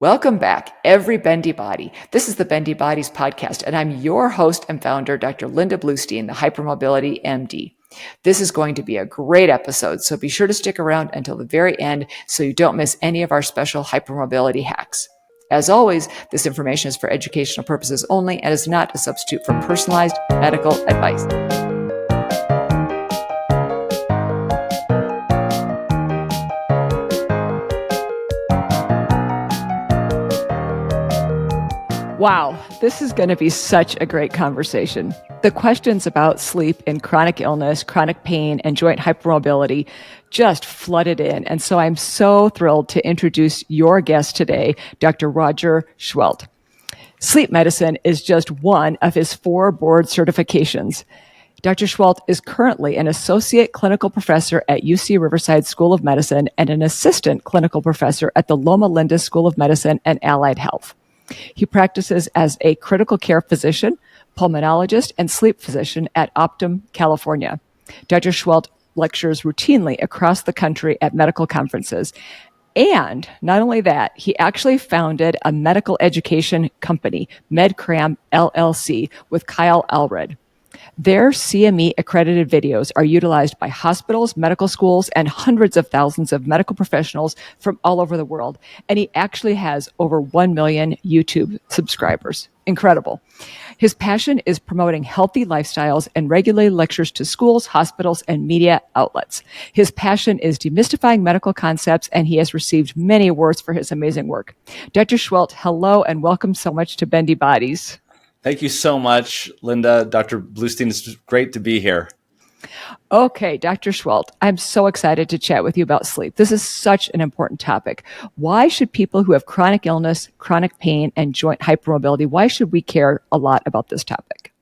Welcome back, every Bendy Body. This is the Bendy Bodies podcast, and I'm your host and founder, Dr. Linda Bluestein, the Hypermobility MD. This is going to be a great episode, so be sure to stick around until the very end so you don't miss any of our special hypermobility hacks. As always, this information is for educational purposes only and is not a substitute for personalized medical advice. Wow, this is going to be such a great conversation. The questions about sleep and chronic illness, chronic pain, and joint hypermobility just flooded in. And so I'm so thrilled to introduce your guest today, Dr. Roger Seheult. Sleep medicine is just one of his 4 board certifications. Dr. Seheult is currently an associate clinical professor at UC Riverside School of Medicine and an assistant clinical professor at the Loma Linda School of Medicine and Allied Health. He practices as a critical care physician, pulmonologist, and sleep physician at Optum, California. Dr. Seheult lectures routinely across the country at medical conferences. And not only that, he actually founded a medical education company, MedCram LLC, with Kyle Allred. Their CME-accredited videos are utilized by hospitals, medical schools, and hundreds of thousands of medical professionals from all over the world. And he actually has over 1 million YouTube subscribers. Incredible. His passion is promoting healthy lifestyles and regularly lectures to schools, hospitals, and media outlets. His passion is demystifying medical concepts, and he has received many awards for his amazing work. Dr. Seheult, hello, and welcome so much to Bendy Bodies. Thank you so much, Linda. Dr. Bluestein, it's great to be here. Okay, Dr. Seheult, I'm so excited to chat with you about sleep. This is such an important topic. Why should people who have chronic illness, chronic pain, and joint hypermobility, why should we care a lot about this topic?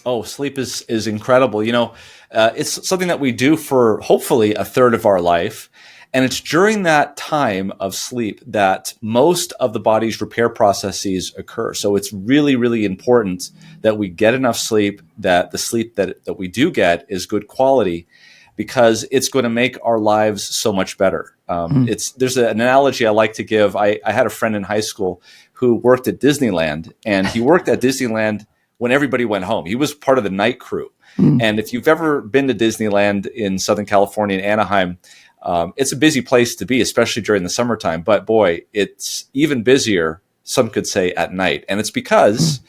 Oh, sleep is incredible. It's something that we do for hopefully a third of our life. And it's during that time of sleep that most of the body's repair processes occur. So it's really, really important that we get enough sleep, that the sleep that we do get is good quality, because it's going to make our lives so much better. There's an analogy I like to give. I had a friend in high school who worked at Disneyland, and he worked at Disneyland when everybody went home. He was part of the night crew. And if you've ever been to Disneyland in Southern California, in Anaheim, it's a busy place to be, especially during the summertime. But boy, it's even busier, some could say, at night. And it's because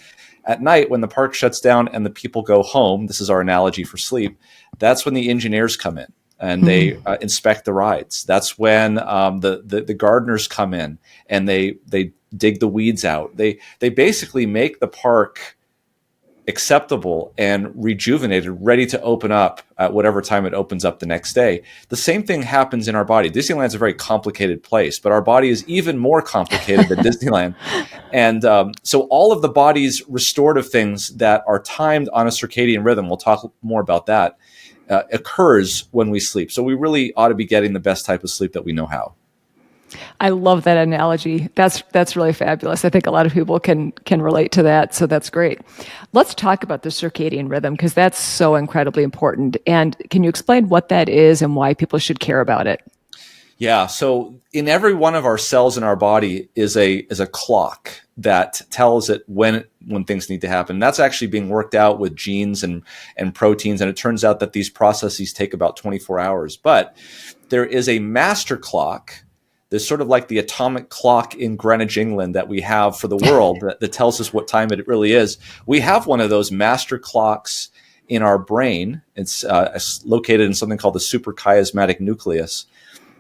at night, when the park shuts down and the people go home, this is our analogy for sleep, that's when the engineers come in and they inspect the rides. That's when the gardeners come in and they dig the weeds out. They basically make the park acceptable and rejuvenated, ready to open up at whatever time it opens up the next day. The same thing happens in our body. Disneyland's a very complicated place, but our body is even more complicated than Disneyland. And so all of the body's restorative things that are timed on a circadian rhythm, we'll talk more about that, occurs when we sleep. So we really ought to be getting the best type of sleep that we know how. I love that analogy. That's really fabulous. I think a lot of people can relate to that, so that's great. Let's talk about the circadian rhythm, because that's so incredibly important. And can you explain what that is and why people should care about it? Yeah, so in every one of our cells in our body is a clock that tells it when things need to happen. That's actually being worked out with genes and proteins, and it turns out that these processes take about 24 hours. But there is a master clock. There's sort of like the atomic clock in Greenwich, England, that we have for the world that tells us what time it really is. We have one of those master clocks in our brain. It's located in something called the Suprachiasmatic Nucleus.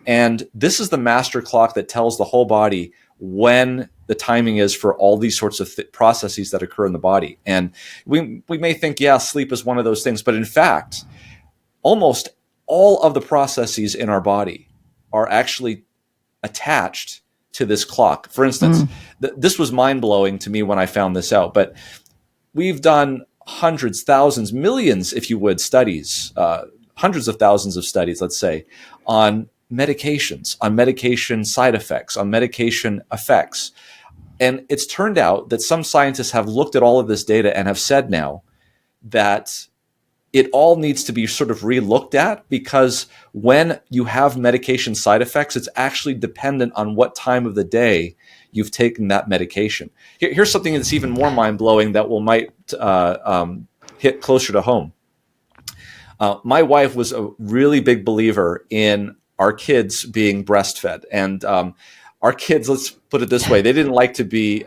And this is the master clock that tells the whole body when the timing is for all these sorts of processes that occur in the body. And we may think, yeah, sleep is one of those things. But in fact, almost all of the processes in our body are actually attached to this clock. For instance, this was mind-blowing to me when I found this out, but we've done hundreds, thousands, millions, if you would, studies, hundreds of thousands of studies, let's say, on medications, on medication side effects, on medication effects. And it's turned out that some scientists have looked at all of this data and have said now that it all needs to be sort of re-looked at, because when you have medication side effects, it's actually dependent on what time of the day you've taken that medication. Here's something that's even more mind-blowing that might hit closer to home. My wife was a really big believer in our kids being breastfed. And our kids, let's put it this way, they didn't like to be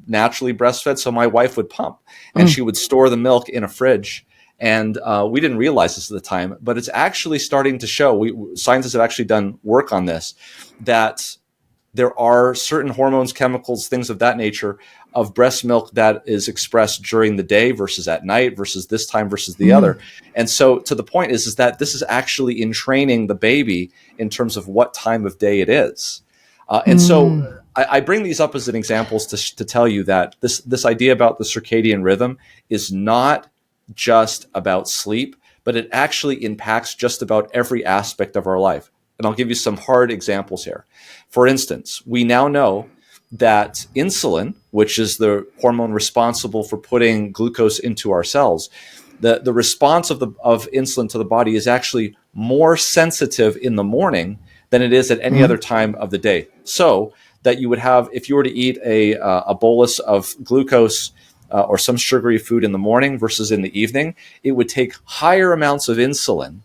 naturally breastfed, so my wife would pump. And she would store the milk in a fridge. And we didn't realize this at the time, but it's actually starting to show, scientists have actually done work on this, that there are certain hormones, chemicals, things of that nature of breast milk that is expressed during the day versus at night versus this time versus the other. And so to the point is that this is actually in training the baby in terms of what time of day it is. And so I bring these up as an examples to tell you that this idea about the circadian rhythm is not just about sleep, but it actually impacts just about every aspect of our life. And I'll give you some hard examples here. For instance, we now know that insulin, which is the hormone responsible for putting glucose into our cells, the response of insulin to the body is actually more sensitive in the morning than it is at any other time of the day. So that you would have, if you were to eat a bolus of glucose or some sugary food in the morning versus in the evening, it would take higher amounts of insulin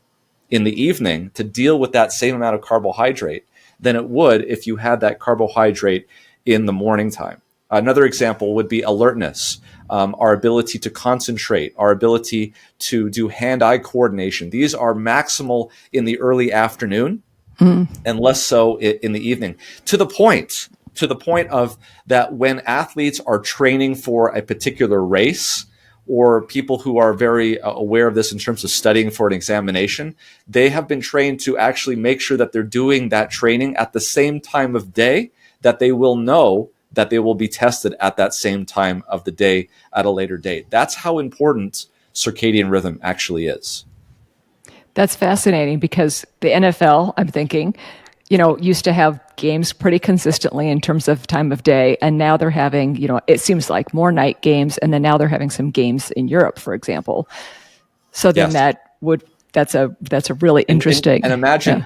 in the evening to deal with that same amount of carbohydrate than it would if you had that carbohydrate in the morning time. Another example would be alertness, our ability to concentrate, our ability to do hand-eye coordination. These are maximal in the early afternoon and less so in the evening, to the point of that when athletes are training for a particular race, or people who are very aware of this in terms of studying for an examination, they have been trained to actually make sure that they're doing that training at the same time of day that they will know that they will be tested at that same time of the day at a later date. That's how important circadian rhythm actually is. That's fascinating because the NFL, I'm thinking, used to have games pretty consistently in terms of time of day. And now they're having, it seems like more night games. And then now they're having some games in Europe, for example. So then that's a really interesting. And imagine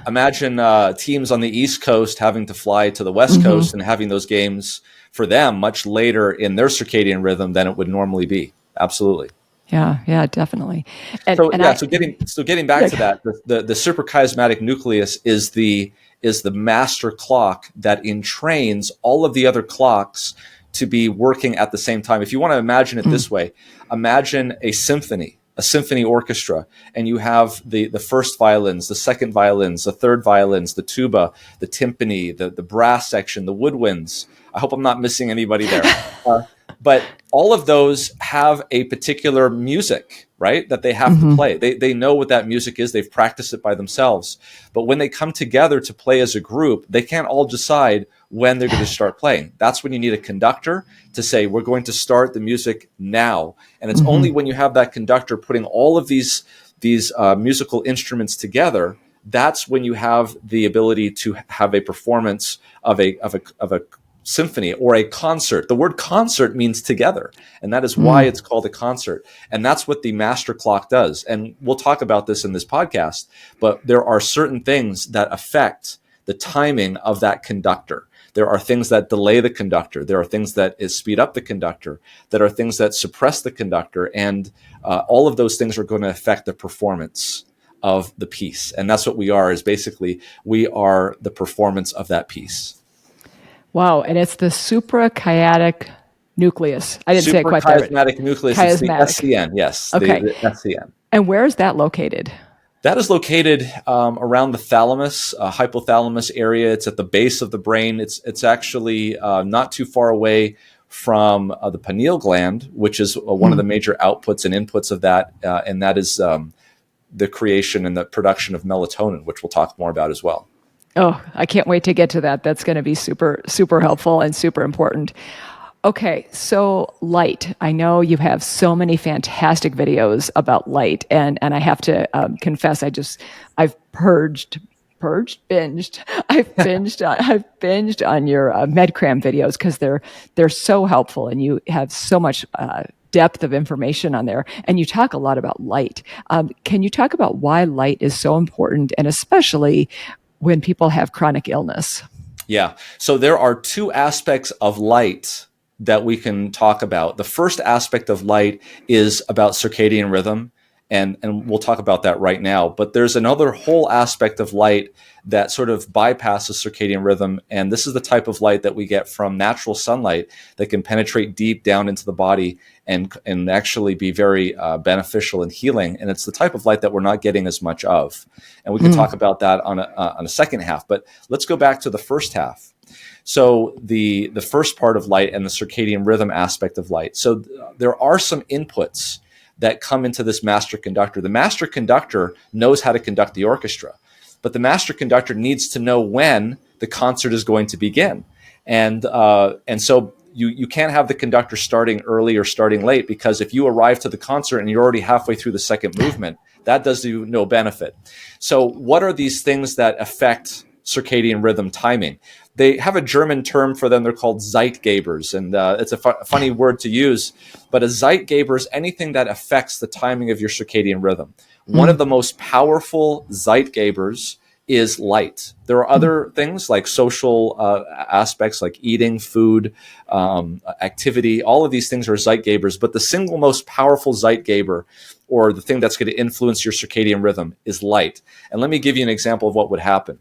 teams on the East Coast having to fly to the West Coast and having those games for them much later in their circadian rhythm than it would normally be. Absolutely. Yeah, definitely. So getting back to that, the suprachiasmatic nucleus is the master clock that entrains all of the other clocks to be working at the same time. If you want to imagine it this way, imagine a symphony orchestra, and you have the first violins, the second violins, the third violins, the tuba, the timpani, the brass section, the woodwinds. I hope I'm not missing anybody there. But all of those have a particular music, right, that they have to play. They know what that music is. They've practiced it by themselves. But when they come together to play as a group, they can't all decide when they're going to start playing. That's when you need a conductor to say, we're going to start the music now. And it's only when you have that conductor putting all of these musical instruments together, that's when you have the ability to have a performance of a symphony or a concert. The word concert means together, and that is why it's called a concert. And that's what the master clock does. And we'll talk about this in this podcast, but there are certain things that affect the timing of that conductor. There are things that delay the conductor. There are things that speed up the conductor. There are things that suppress the conductor. And all of those things are going to affect the performance of the piece. And that's what we are, is basically we are the performance of that piece. Wow, and it's the suprachiasmatic nucleus. I didn't say it quite right. Suprachiasmatic nucleus. It's the SCN, yes. Okay. The SCN. And where is that located? That is located around the thalamus, hypothalamus area. It's at the base of the brain. It's actually not too far away from the pineal gland, which is one of the major outputs and inputs of that, and that is the creation and the production of melatonin, which we'll talk more about as well. Oh, I can't wait to get to that. That's going to be super, super helpful and super important. Okay, so light. I know you have so many fantastic videos about light, and I have to confess, I've binged on your MedCram videos because they're so helpful, and you have so much depth of information on there, and you talk a lot about light. Can you talk about why light is so important, and especially when people have chronic illness? Yeah. So there are two aspects of light that we can talk about. The first aspect of light is about circadian rhythm, and we'll talk about that right now. But there's another whole aspect of light that sort of bypasses circadian rhythm, and this is the type of light that we get from natural sunlight that can penetrate deep down into the body and actually be very beneficial and healing. And it's the type of light that we're not getting as much of. And we can talk about that on a second half. But let's go back to the first half. So the first part of light and the circadian rhythm aspect of light. So there are some inputs that come into this master conductor. The master conductor knows how to conduct the orchestra, but the master conductor needs to know when the concert is going to begin. And so you can't have the conductor starting early or starting late, because if you arrive to the concert and you're already halfway through the second movement, that does you no benefit. So what are these things that affect circadian rhythm timing? They have a German term for them. They're called Zeitgebers, and it's a funny word to use. But a Zeitgeber is anything that affects the timing of your circadian rhythm. One of the most powerful Zeitgebers is light. There are other things like social aspects, like eating, food, activity. All of these things are Zeitgebers, but the single most powerful Zeitgeber, or the thing that's going to influence your circadian rhythm, is light. And let me give you an example of what would happen.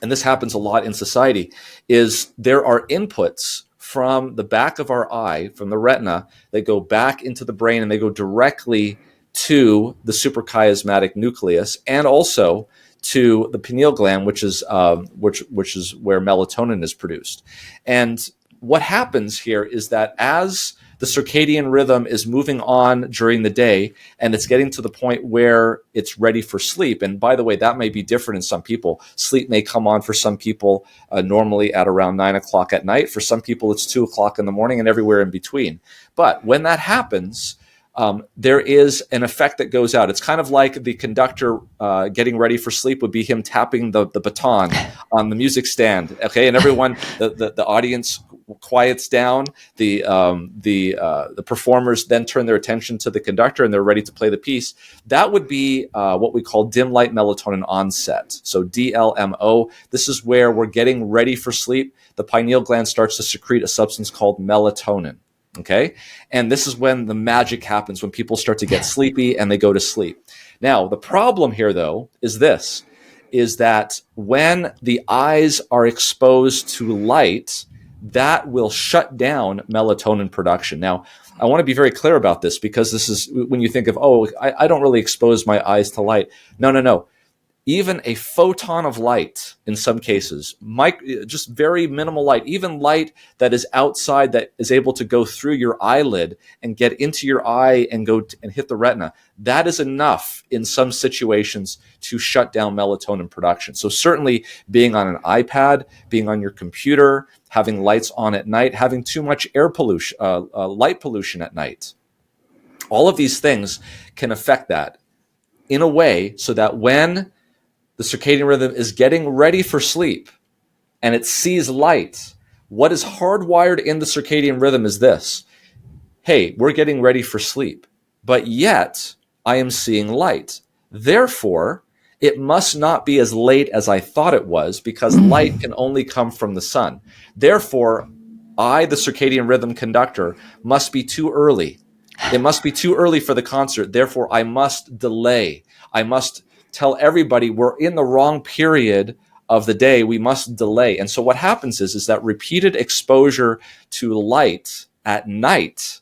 And this happens a lot in society, is there are inputs from the back of our eye, from the retina, that go back into the brain, and they go directly to the suprachiasmatic nucleus, and also to the pineal gland, which is where melatonin is produced. And what happens here is that as the circadian rhythm is moving on during the day, and it's getting to the point where it's ready for sleep. And by the way, that may be different in some people. Sleep may come on for some people normally at around 9 o'clock at night. For some people, it's 2 o'clock in the morning, and everywhere in between. But when that happens, there is an effect that goes out. It's kind of like the conductor getting ready for sleep would be him tapping the baton on the music stand. Okay, and everyone, the audience quiets down. The performers then turn their attention to the conductor, and they're ready to play the piece. That would be what we call dim light melatonin onset. So DLMO. This is where we're getting ready for sleep. The pineal gland starts to secrete a substance called melatonin. Okay. And this is when the magic happens, when people start to get sleepy and they go to sleep. Now, the problem here, though, is that when the eyes are exposed to light, that will shut down melatonin production. Now, I want to be very clear about this, because this is when you think of, I don't really expose my eyes to light. No. Even a photon of light, in some cases, just very minimal light, even light that is outside, that is able to go through your eyelid and get into your eye and and hit the retina, that is enough in some situations to shut down melatonin production. So certainly being on an iPad, being on your computer, having lights on at night, having too much air pollution, light pollution at night, all of these things can affect that in a way so that when the circadian rhythm is getting ready for sleep and it sees light, what is hardwired in the circadian rhythm is this: hey, we're getting ready for sleep, but yet I am seeing light. Therefore, it must not be as late as I thought it was, because light can only come from the sun. Therefore, the circadian rhythm conductor, must be too early. It must be too early for the concert. Therefore, I must delay. I must tell everybody we're in the wrong period of the day. We must delay. And so what happens is that repeated exposure to light at night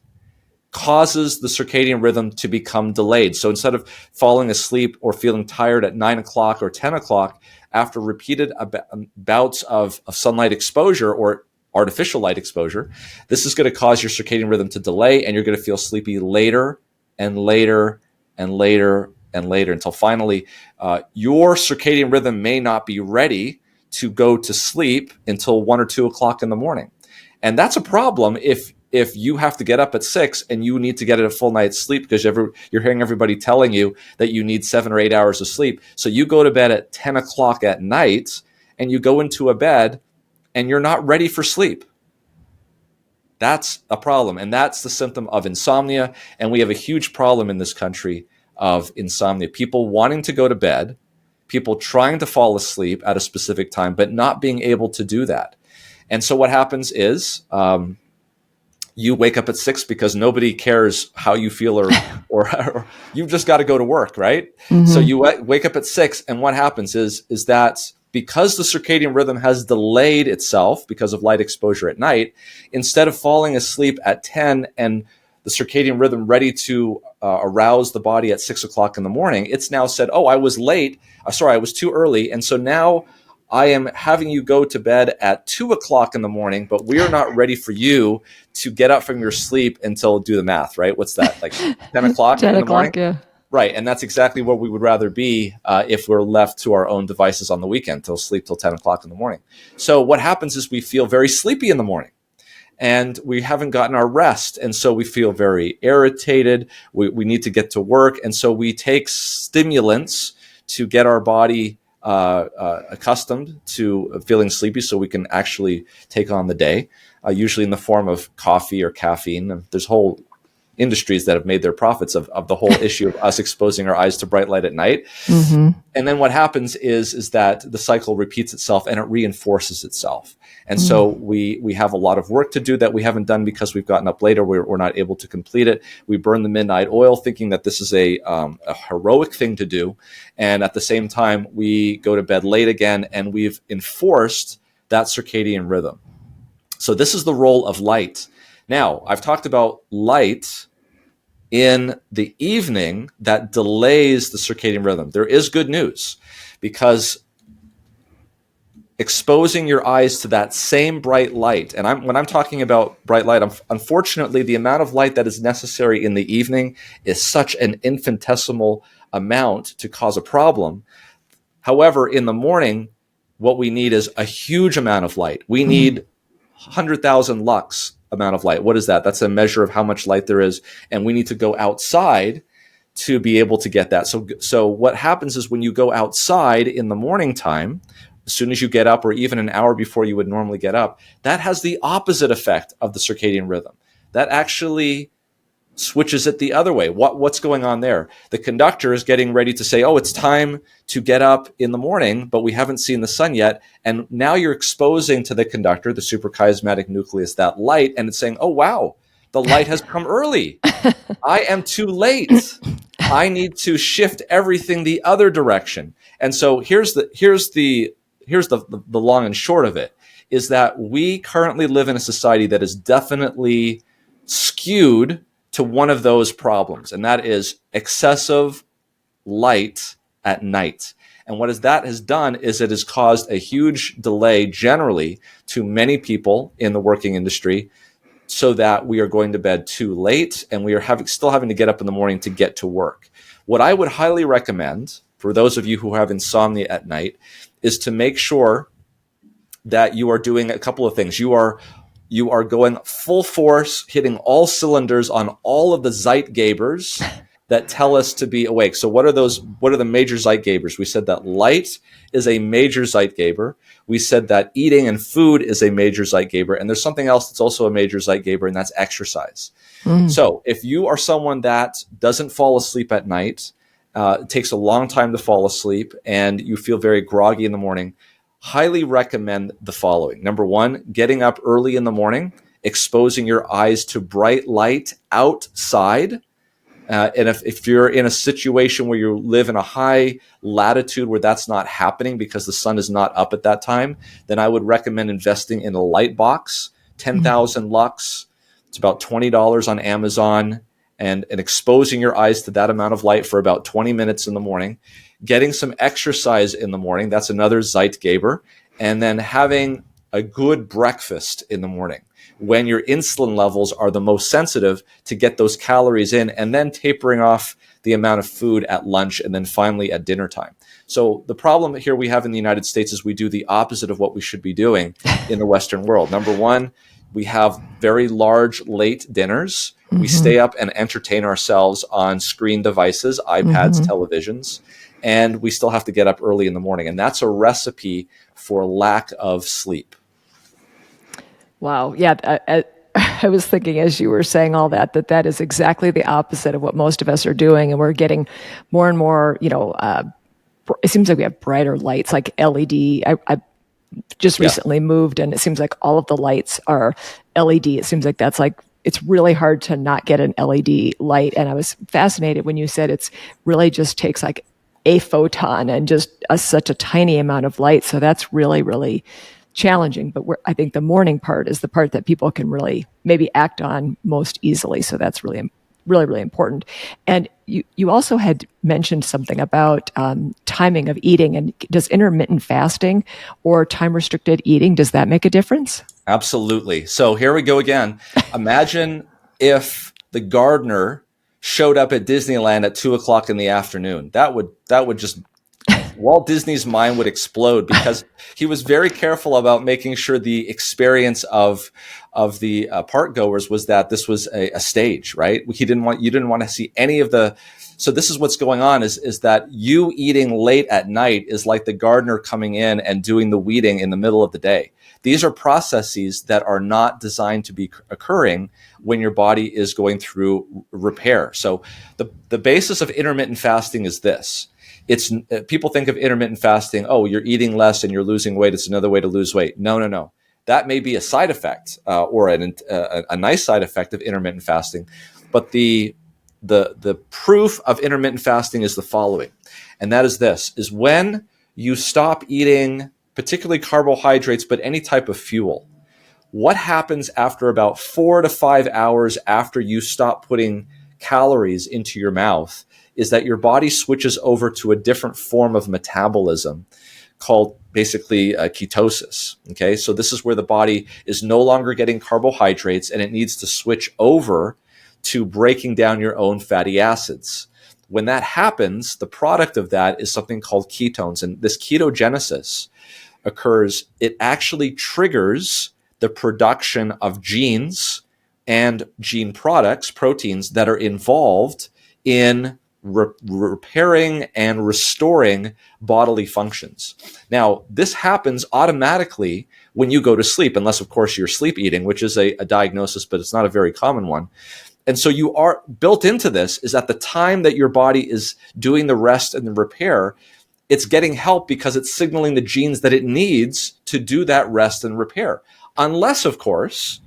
causes the circadian rhythm to become delayed. So instead of falling asleep or feeling tired at 9 o'clock or 10 o'clock, after repeated bouts of sunlight exposure or artificial light exposure, this is going to cause your circadian rhythm to delay, and you're going to feel sleepy later and later and later and later, until finally your circadian rhythm may not be ready to go to sleep until 1 or 2 o'clock in the morning. And that's a problem if you have to get up at 6 and you need to get a full night's sleep, because you're hearing everybody telling you that you need 7 or 8 hours of sleep. So you go to bed at 10 o'clock at night, and you go into a bed and you're not ready for sleep. That's a problem. And that's the symptom of insomnia. And we have a huge problem in this country of insomnia. People wanting to go to bed, people trying to fall asleep at a specific time, but not being able to do that. And so what happens is you wake up at 6 because nobody cares how you feel, or you've just got to go to work, right? Mm-hmm. So you wake up at 6, and what happens is that because the circadian rhythm has delayed itself because of light exposure at night, instead of falling asleep at 10 and the circadian rhythm ready to arouse the body at 6 o'clock in the morning, it's now said, oh, I was late. I was too early. And so now I am having you go to bed at 2 o'clock in the morning, but we are not ready for you to get up from your sleep until, do the math, right? What's that, like 10 o'clock 10 in the o'clock, morning? Yeah. Right, and that's exactly where we would rather be if we're left to our own devices on the weekend, sleep till 10 o'clock in the morning. So what happens is we feel very sleepy in the morning, and we haven't gotten our rest, and so we feel very irritated. We need to get to work, and so we take stimulants to get our body accustomed to feeling sleepy so we can actually take on the day, usually in the form of coffee or caffeine. There's whole industries that have made their profits of the whole issue of us exposing our eyes to bright light at night. Mm-hmm. And then what happens is that the cycle repeats itself and it reinforces itself. And so we have a lot of work to do that we haven't done because we've gotten up later. We're not able to complete it. We burn the midnight oil thinking that this is a heroic thing to do. And at the same time, we go to bed late again, and we've enforced that circadian rhythm. So this is the role of light. Now, I've talked about light in the evening that delays the circadian rhythm. There is good news, because exposing your eyes to that same bright light, and when I'm talking about bright light, unfortunately, the amount of light that is necessary in the evening is such an infinitesimal amount to cause a problem. However, in the morning, what we need is a huge amount of light. We need 100,000 lux amount of light. What is that? That's a measure of how much light there is, and we need to go outside to be able to get that. So what happens is when you go outside in the morning time, as soon as you get up, or even an hour before you would normally get up, that has the opposite effect of the circadian rhythm. That actually switches it the other way. What's going on there? The conductor is getting ready to say, oh, it's time to get up in the morning, but we haven't seen the sun yet. And now you're exposing to the conductor, the suprachiasmatic nucleus, that light, and it's saying, oh, wow, the light has come early. I am too late. I need to shift everything the other direction. And so here's the long and short of it, is that we currently live in a society that is definitely skewed to one of those problems, and that is excessive light at night. And what that has done is it has caused a huge delay generally to many people in the working industry, so that we are going to bed too late, and we are still having to get up in the morning to get to work. What I would highly recommend for those of you who have insomnia at night is to make sure that you are doing a couple of things. You are going full force, hitting all cylinders on all of the Zeitgebers that tell us to be awake. So what are the major Zeitgebers? We said that light is a major Zeitgeber. We said that eating and food is a major Zeitgeber. And there's something else that's also a major Zeitgeber, and that's exercise. So if you are someone that doesn't fall asleep at night, it takes a long time to fall asleep, and you feel very groggy in the morning, highly recommend the following. Number one, getting up early in the morning, exposing your eyes to bright light outside. And if you're in a situation where you live in a high latitude where that's not happening because the sun is not up at that time, then I would recommend investing in a light box, 10,000 lux. It's about $20 on Amazon, and exposing your eyes to that amount of light for about 20 minutes in the morning. Getting some exercise in the morning, that's another Zeitgeber, and then having a good breakfast in the morning when your insulin levels are the most sensitive to get those calories in, and then tapering off the amount of food at lunch, and then finally at dinner time. So the problem here we have in the United States is we do the opposite of what we should be doing in the Western world. Number one, we have very large late dinners. We stay up and entertain ourselves on screen devices, iPads, televisions, and we still have to get up early in the morning. And that's a recipe for lack of sleep. Wow. Yeah. I was thinking as you were saying all that is exactly the opposite of what most of us are doing. And we're getting more and more, it seems like we have brighter lights, like LED. I just recently moved, and it seems like all of the lights are LED. It seems like that's like, it's really hard to not get an LED light. And I was fascinated when you said it's really just takes like a photon and just such a tiny amount of light. So that's really, really challenging. But I think the morning part is the part that people can really maybe act on most easily. So that's really, really, really important. And you also had mentioned something about timing of eating. And does intermittent fasting or time restricted eating, does that make a difference? Absolutely. So here we go again. Imagine if the gardener showed up at Disneyland at 2:00 in the afternoon. That would just, Walt Disney's mind would explode, because he was very careful about making sure the experience of the park goers was that this was a stage, right? You didn't want to see any of the. So this is what's going on is that you eating late at night is like the gardener coming in and doing the weeding in the middle of the day. These are processes that are not designed to be occurring when your body is going through repair. So the basis of intermittent fasting is this. It's people think of intermittent fasting, oh, you're eating less and you're losing weight. It's another way to lose weight. No. That may be a side effect or a nice side effect of intermittent fasting. But the proof of intermittent fasting is the following. And that is this, is when you stop eating particularly carbohydrates, but any type of fuel, what happens after about 4 to 5 hours after you stop putting calories into your mouth is that your body switches over to a different form of metabolism called basically ketosis. Okay, so this is where the body is no longer getting carbohydrates and it needs to switch over to breaking down your own fatty acids. When that happens, the product of that is something called ketones. And this ketogenesis occurs, it actually triggers the production of genes and gene products, proteins that are involved in repairing and restoring bodily functions. Now, this happens automatically when you go to sleep, unless, of course, you're sleep eating, which is a diagnosis, but it's not a very common one. And so you are built into this is at the time that your body is doing the rest and the repair, it's getting help because it's signaling the genes that it needs to do that rest and repair. Unless, of course,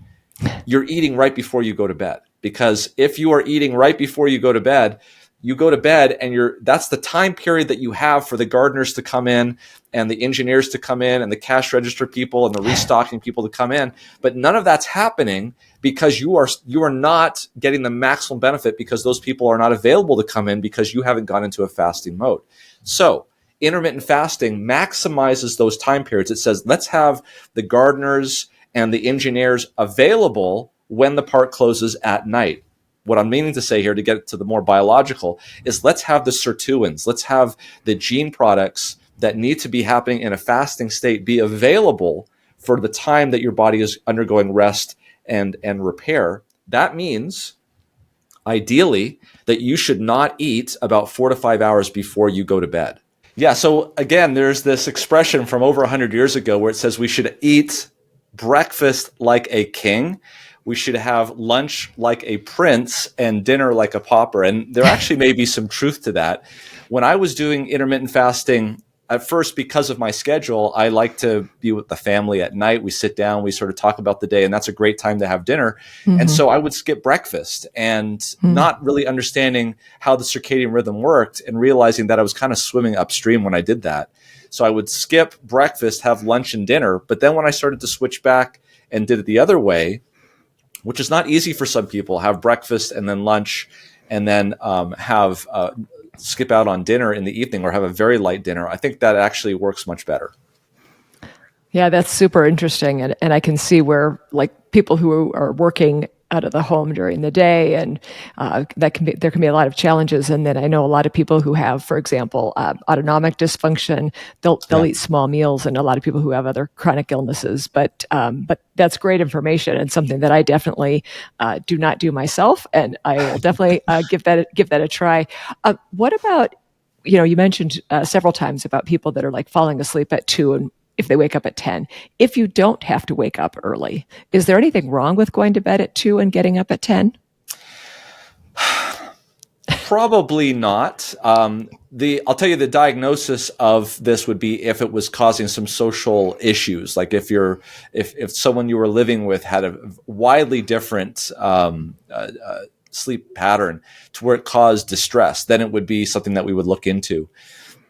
you're eating right before you go to bed. Because if you are eating right before you go to bed and that's the time period that you have for the gardeners to come in and the engineers to come in and the cash register people and the restocking people to come in. But none of that's happening because you are not getting the maximum benefit because those people are not available to come in because you haven't gone into a fasting mode. So intermittent fasting maximizes those time periods. It says, let's have the gardeners and the engineers available when the park closes at night. What I'm meaning to say here, to get to the more biological, is let's have the sirtuins, let's have the gene products that need to be happening in a fasting state be available for the time that your body is undergoing rest and repair. That means, ideally, that you should not eat about 4 to 5 hours before you go to bed. Yeah, so again, there's this expression from over 100 years ago where it says we should eat breakfast like a king. We should have lunch like a prince and dinner like a pauper. And there actually may be some truth to that. When I was doing intermittent fasting, at first, because of my schedule, I like to be with the family at night. We sit down, we sort of talk about the day, and that's a great time to have dinner. Mm-hmm. And so I would skip breakfast and not really understanding how the circadian rhythm worked and realizing that I was kind of swimming upstream when I did that. So I would skip breakfast, have lunch and dinner. But then when I started to switch back and did it the other way, which is not easy for some people, have breakfast and then lunch and then skip out on dinner in the evening or have a very light dinner. I think that actually works much better. Yeah, that's super interesting. And I can see where like people who are working out of the home during the day and there can be a lot of challenges. And then I know a lot of people who have, for example, autonomic dysfunction, they'll eat small meals, and a lot of people who have other chronic illnesses. But that's great information and something that I definitely do not do myself. And I will definitely give that a try. What about, you mentioned several times about people that are like falling asleep at 2 and if they wake up at 10. If you don't have to wake up early, is there anything wrong with going to bed at 2 and getting up at 10? Probably not. I'll tell you the diagnosis of this would be if it was causing some social issues, like if someone you were living with had a widely different sleep pattern to where it caused distress, then it would be something that we would look into.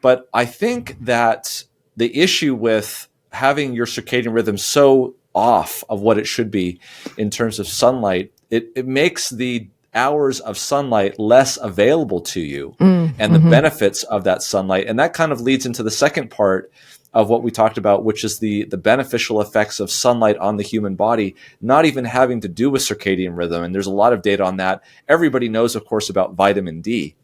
But I think that the issue with having your circadian rhythm so off of what it should be in terms of sunlight, it makes the hours of sunlight less available to you and the benefits of that sunlight. And that kind of leads into the second part of what we talked about, which is the beneficial effects of sunlight on the human body, not even having to do with circadian rhythm. And there's a lot of data on that. Everybody knows, of course, about vitamin D,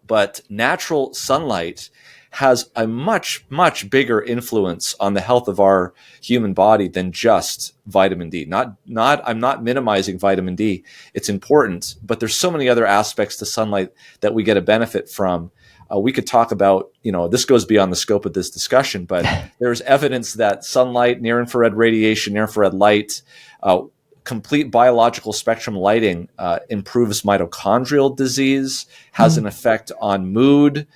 but natural sunlight has a much, much bigger influence on the health of our human body than just vitamin D. I'm not minimizing vitamin D. It's important, but there's so many other aspects to sunlight that we get a benefit from. We could talk about, this goes beyond the scope of this discussion, but there's evidence that sunlight, near-infrared radiation, near-infrared light, complete biological spectrum lighting improves mitochondrial disease, has an effect on mood.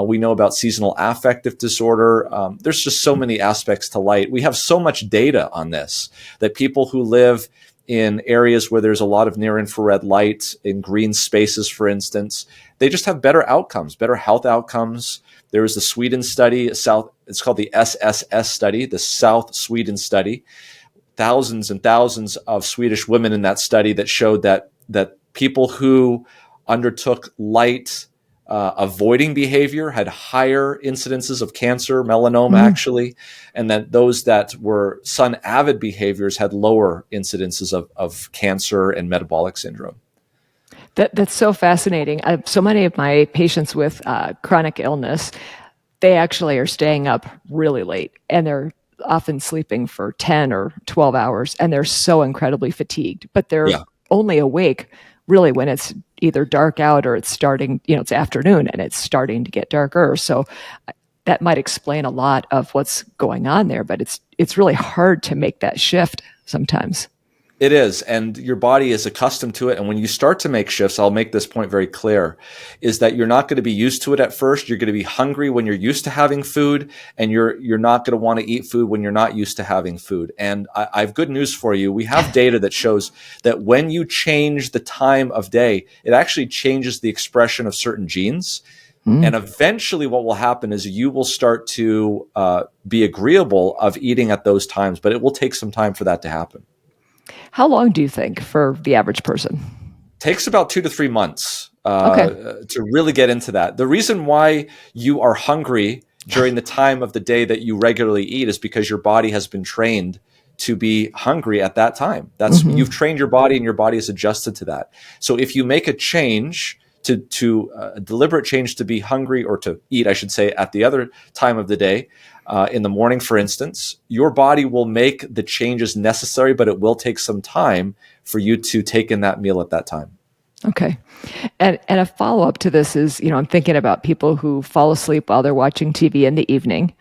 We know about seasonal affective disorder. There's just so many aspects to light. We have so much data on this that people who live in areas where there's a lot of near-infrared light, in green spaces, for instance, they just have better outcomes, better health outcomes. There was the Sweden study, it's called the SSS study, the South Sweden study. Thousands and thousands of Swedish women in that study that showed that people who undertook light avoiding behavior had higher incidences of cancer, melanoma actually, and that those that were sun avid behaviors had lower incidences of cancer and metabolic syndrome. That's so fascinating. So many of my patients with chronic illness, they actually are staying up really late, and they're often sleeping for 10 or 12 hours, and they're so incredibly fatigued, but they're only awake really when it's either dark out or it's starting, it's afternoon and it's starting to get darker. So that might explain a lot of what's going on there, but it's really hard to make that shift sometimes. It is, and your body is accustomed to it. And when you start to make shifts, I'll make this point very clear, is that you're not going to be used to it at first. You're going to be hungry when you're used to having food, and you're not going to want to eat food when you're not used to having food. And I have good news for you. We have data that shows that when you change the time of day, it actually changes the expression of certain genes. And eventually what will happen is you will start to be agreeable of eating at those times, but it will take some time for that to happen. How long do you think for the average person? Takes about 2 to 3 months to really get into that. The reason why you are hungry during the time of the day that you regularly eat is because your body has been trained to be hungry at that time. You've trained your body, and your body is adjusted to that. So if you make a change to a deliberate change to be hungry, or to eat, I should say, at the other time of the day, in the morning, for instance, your body will make the changes necessary, but it will take some time for you to take in that meal at that time. Okay. And a follow-up to this is, I'm thinking about people who fall asleep while they're watching TV in the evening.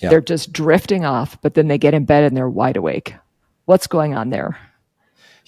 Yeah. They're just drifting off, but then they get in bed and they're wide awake. What's going on there?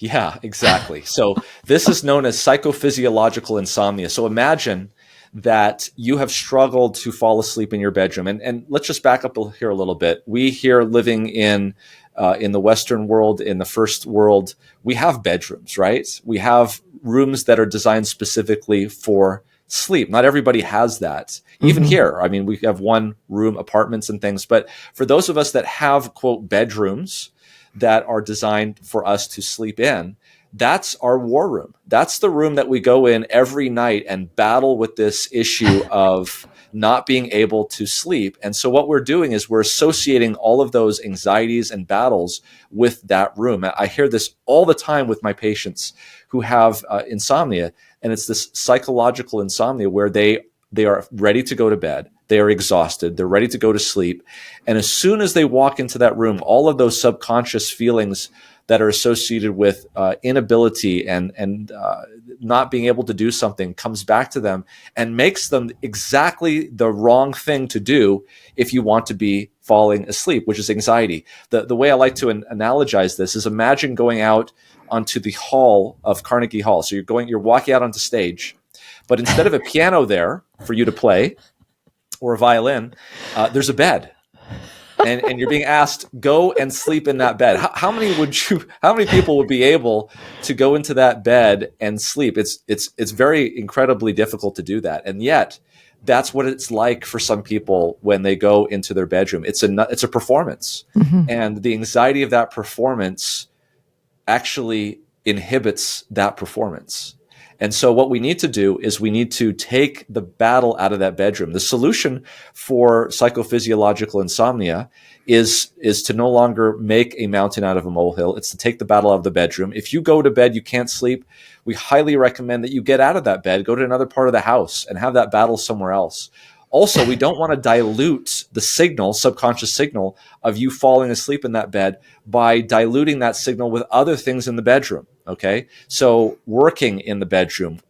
Yeah, exactly. So this is known as psychophysiological insomnia. So imagine that you have struggled to fall asleep in your bedroom. And let's just back up here a little bit. We here living in the Western world, in the first world, we have bedrooms, right? We have rooms that are designed specifically for sleep. Not everybody has that. Even here, I mean, we have one room apartments and things, but for those of us that have, quote, bedrooms that are designed for us to sleep in, that's our war room. That's the room that we go in every night and battle with this issue of not being able to sleep. And so what we're doing is we're associating all of those anxieties and battles with that room. I hear this all the time with my patients who have insomnia, and it's this psychological insomnia where they are ready to go to bed. They are exhausted. They're ready to go to sleep. And as soon as they walk into that room, all of those subconscious feelings that are associated with inability and not being able to do something comes back to them and makes them exactly the wrong thing to do if you want to be falling asleep, which is anxiety. The way I like to analogize this is, imagine going out onto the hall of Carnegie Hall. So you're walking out onto stage, But instead of a piano there for you to play or a violin, there's a bed. And you're being asked, go and sleep in that bed. How many people would be able to go into that bed and sleep? It's very incredibly difficult to do that. And yet that's what it's like for some people when they go into their bedroom. It's a performance. And the anxiety of that performance actually inhibits that performance. And so what we need to do is we need to take the battle out of that bedroom. The solution for psychophysiological insomnia is to no longer make a mountain out of a molehill. It's to take the battle out of the bedroom. If you go to bed, you can't sleep, we highly recommend that you get out of that bed, go to another part of the house and have that battle somewhere else. Also, we don't want to dilute the signal, subconscious signal of you falling asleep in that bed by diluting that signal with other things in the bedroom. Okay. So working in the bedroom,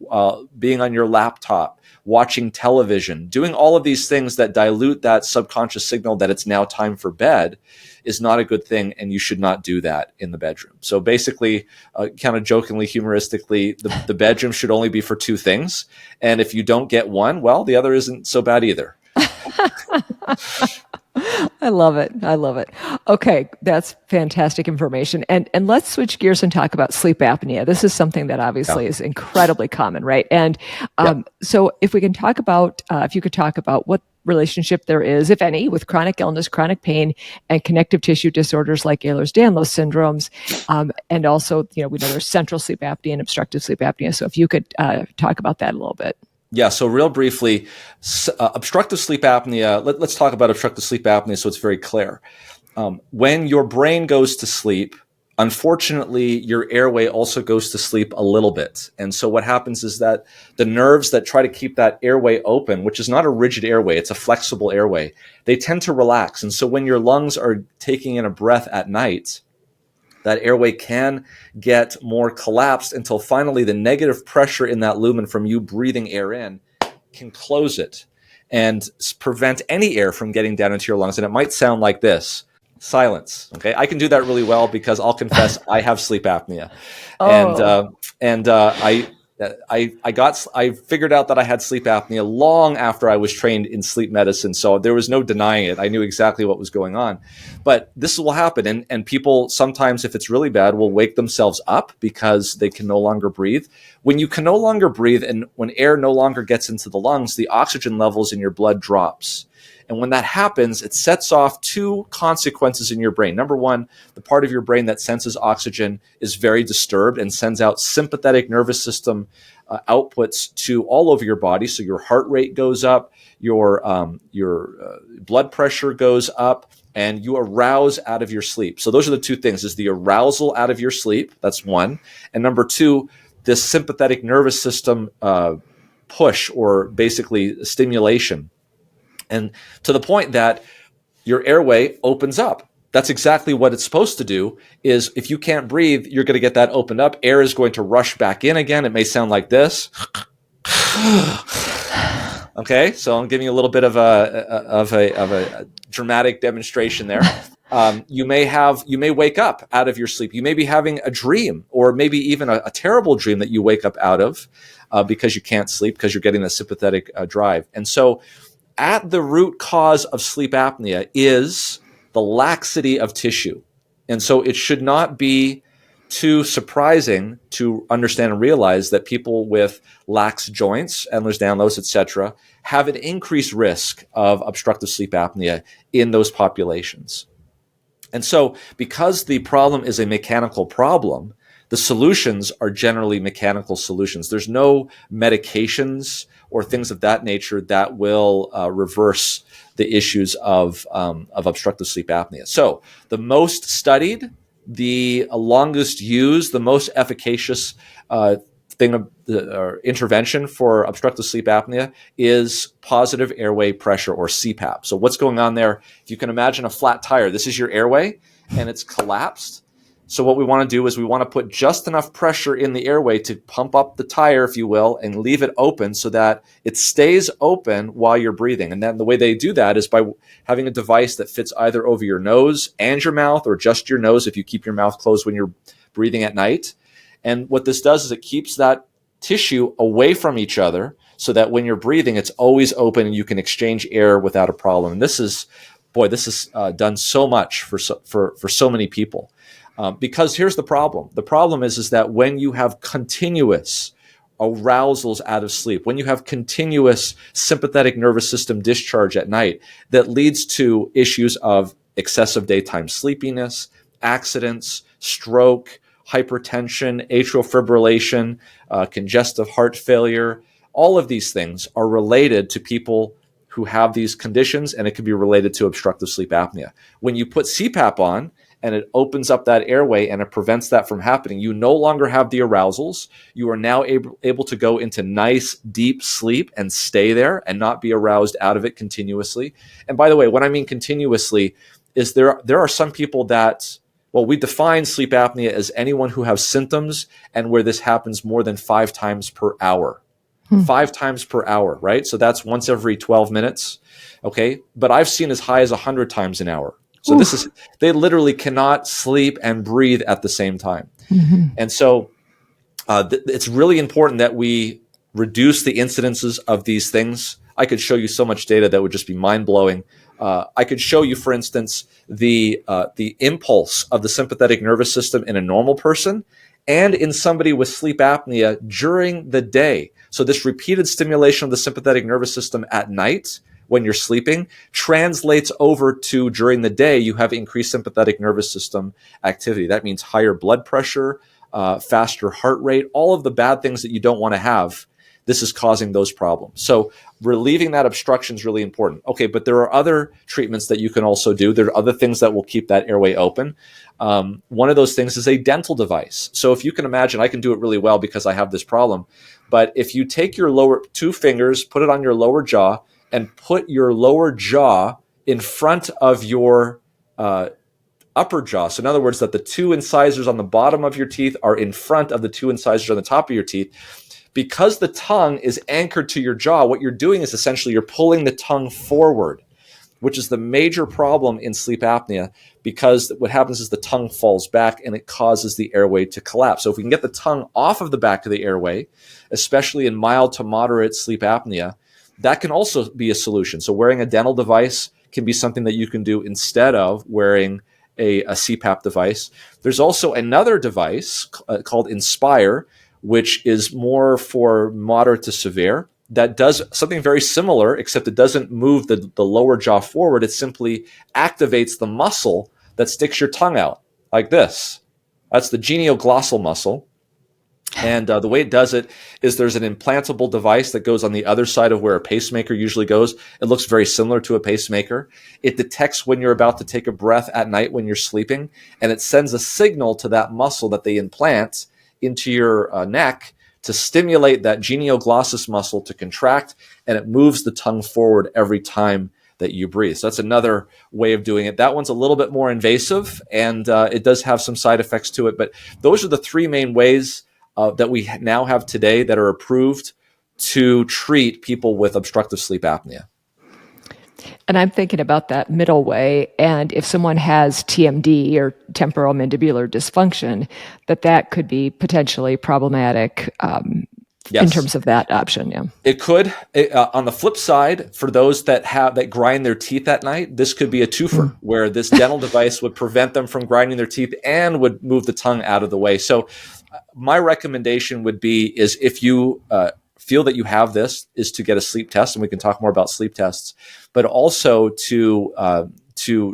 being on your laptop, watching television, doing all of these things that dilute that subconscious signal that it's now time for bed is not a good thing. And you should not do that in the bedroom. So basically, kind of jokingly, humoristically, the bedroom should only be for two things. And if you don't get one, well, the other isn't so bad either. I love it. I love it. Okay, that's fantastic information. And let's switch gears and talk about sleep apnea. This is something that obviously is incredibly common, right? And so if we can talk about, if you could talk about what relationship there is, if any, with chronic illness, chronic pain, and connective tissue disorders like Ehlers-Danlos syndromes, and also, we know there's central sleep apnea and obstructive sleep apnea. So if you could talk about that a little bit. Yeah, so real briefly, obstructive sleep apnea, let's talk about obstructive sleep apnea so it's very clear. When your brain goes to sleep, unfortunately, your airway also goes to sleep a little bit. And so what happens is that the nerves that try to keep that airway open, which is not a rigid airway, it's a flexible airway, they tend to relax. And so when your lungs are taking in a breath at night, that airway can get more collapsed until finally the negative pressure in that lumen from you breathing air in can close it and prevent any air from getting down into your lungs. And it might sound like this: silence. Okay, I can do that really well because I'll confess I have sleep apnea, I figured out that I had sleep apnea long after I was trained in sleep medicine. So there was no denying it. I knew exactly what was going on. But this will happen. And people sometimes, if it's really bad, will wake themselves up because they can no longer breathe. When you can no longer breathe and when air no longer gets into the lungs, the oxygen levels in your blood drops. And when that happens, it sets off two consequences in your brain. Number one, the part of your brain that senses oxygen is very disturbed and sends out sympathetic nervous system outputs to all over your body. So your heart rate goes up, your blood pressure goes up, and you arouse out of your sleep. So those are the two things: is the arousal out of your sleep. That's one. And number two, this sympathetic nervous system push, or basically stimulation. And to the point that your airway opens up. That's exactly what it's supposed to do. Is if you can't breathe, you're going to get that opened up. Air is going to rush back in again. It may sound like this. Okay, so I'm giving you a little bit of a dramatic demonstration there. You may wake up out of your sleep. You may be having a dream, or maybe even a terrible dream that you wake up out of because you can't sleep because you're getting the sympathetic drive. And so at the root cause of sleep apnea is the laxity of tissue. And so it should not be too surprising to understand and realize that people with lax joints, Ehlers-Danlos, etc., have an increased risk of obstructive sleep apnea in those populations. And so because the problem is a mechanical problem, the solutions are generally mechanical solutions. There's no medications or things of that nature that will reverse the issues of obstructive sleep apnea. So the most studied, the longest used, the most efficacious intervention for obstructive sleep apnea is positive airway pressure, or CPAP. So what's going on there? If you can imagine a flat tire, this is your airway and it's collapsed. So what we want to do is we want to put just enough pressure in the airway to pump up the tire, if you will, and leave it open so that it stays open while you're breathing. And then the way they do that is by having a device that fits either over your nose and your mouth, or just your nose if you keep your mouth closed when you're breathing at night. And what this does is it keeps that tissue away from each other so that when you're breathing, it's always open and you can exchange air without a problem. And this is done so much for so many people. Because here's the problem. The problem is that when you have continuous arousals out of sleep, when you have continuous sympathetic nervous system discharge at night, that leads to issues of excessive daytime sleepiness, accidents, stroke, hypertension, atrial fibrillation, congestive heart failure. All of these things are related to people who have these conditions, and it can be related to obstructive sleep apnea. When you put CPAP on and it opens up that airway and it prevents that from happening, you no longer have the arousals. You are now able to go into nice, deep sleep and stay there and not be aroused out of it continuously. And by the way, what I mean continuously is there are some people that, well, we define sleep apnea as anyone who has symptoms and where this happens more than 5 times per hour. 5 times per hour, right? So that's once every 12 minutes, okay? But I've seen as high as 100 times an hour. So they literally cannot sleep and breathe at the same time. And so it's really important that we reduce the incidences of these things. I could show you so much data that would just be mind-blowing. I could show you, for instance, the impulse of the sympathetic nervous system in a normal person and in somebody with sleep apnea during the day. So this repeated stimulation of the sympathetic nervous system at night when you're sleeping translates over to during the day, you have increased sympathetic nervous system activity. That means higher blood pressure, faster heart rate, all of the bad things that you don't want to have. This is causing those problems. So relieving that obstruction is really important. Okay, but there are other treatments that you can also do. There are other things that will keep that airway open. One of those things is a dental device. So if you can imagine, I can do it really well because I have this problem. But if you take your lower 2 fingers, put it on your lower jaw, and put your lower jaw in front of your upper jaw. So in other words, that the 2 incisors on the bottom of your teeth are in front of the 2 incisors on the top of your teeth. Because the tongue is anchored to your jaw, what you're doing is essentially you're pulling the tongue forward, which is the major problem in sleep apnea, because what happens is the tongue falls back and it causes the airway to collapse. So if we can get the tongue off of the back of the airway, especially in mild to moderate sleep apnea, that can also be a solution. So wearing a dental device can be something that you can do instead of wearing a CPAP device. There's also another device called Inspire, which is more for moderate to severe, that does something very similar, except it doesn't move the lower jaw forward. It simply activates the muscle that sticks your tongue out, like this. That's the genioglottal muscle. And the way it does it is there's an implantable device that goes on the other side of where a pacemaker usually goes. It looks very similar to a pacemaker. It detects when you're about to take a breath at night when you're sleeping, and it sends a signal to that muscle that they implant into your neck to stimulate that genioglottal muscle to contract, and it moves the tongue forward every time that you breathe. So that's another way of doing it. That one's a little bit more invasive, and it does have some side effects to it. But those are the 3 main ways that we now have today that are approved to treat people with obstructive sleep apnea. And I'm thinking about that middle way. And if someone has TMD or temporomandibular dysfunction, that could be potentially problematic Yes. in terms of that option. Yeah, it could. On the flip side, for those that grind their teeth at night, this could be a twofer where this dental device would prevent them from grinding their teeth and would move the tongue out of the way. So my recommendation would be is if you feel that you have this, is to get a sleep test, and we can talk more about sleep tests, but also to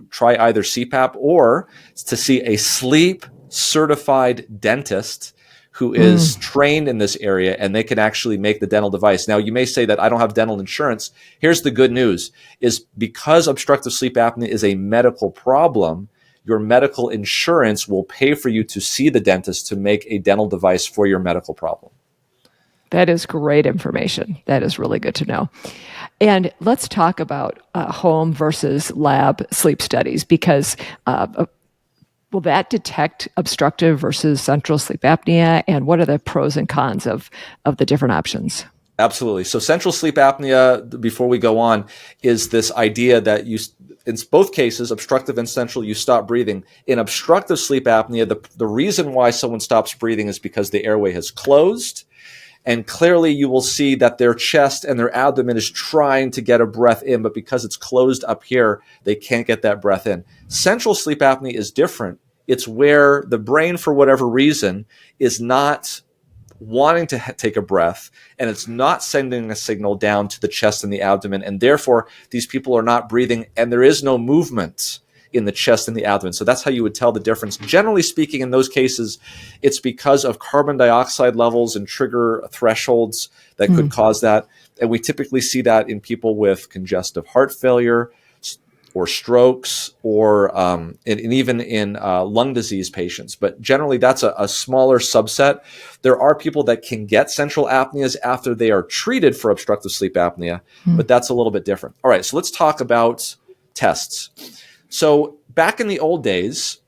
try either CPAP or to see a sleep certified dentist who is trained in this area, and they can actually make the dental device. Now, you may say that I don't have dental insurance. Here's the good news, is because obstructive sleep apnea is a medical problem, your medical insurance will pay for you to see the dentist to make a dental device for your medical problem. That is great information. That is really good to know. And let's talk about home versus lab sleep studies, because will that detect obstructive versus central sleep apnea? And what are the pros and cons of the different options? Absolutely. So central sleep apnea, before we go on, is this idea that in both cases, obstructive and central, you stop breathing. In obstructive sleep apnea, the reason why someone stops breathing is because the airway has closed. And clearly you will see that their chest and their abdomen is trying to get a breath in, but because it's closed up here, they can't get that breath in. Central sleep apnea is different. It's where the brain, for whatever reason, is not wanting to take a breath, and it's not sending a signal down to the chest and the abdomen, and therefore these people are not breathing, and there is no movement in the chest and the abdomen. So that's how you would tell the difference. Generally speaking, in those cases, it's because of carbon dioxide levels and trigger thresholds that could cause that. And we typically see that in people with congestive heart failure or strokes, or and even in lung disease patients. But generally, that's a smaller subset. There are people that can get central apneas after they are treated for obstructive sleep apnea, but that's a little bit different. All right, so let's talk about tests. So back in the old days,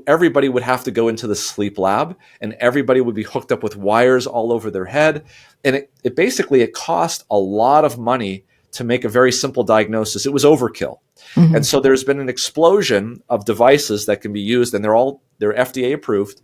everybody would have to go into the sleep lab, and everybody would be hooked up with wires all over their head. And it basically cost a lot of money to make a very simple diagnosis. It was overkill. And so there's been an explosion of devices that can be used, and they're FDA approved,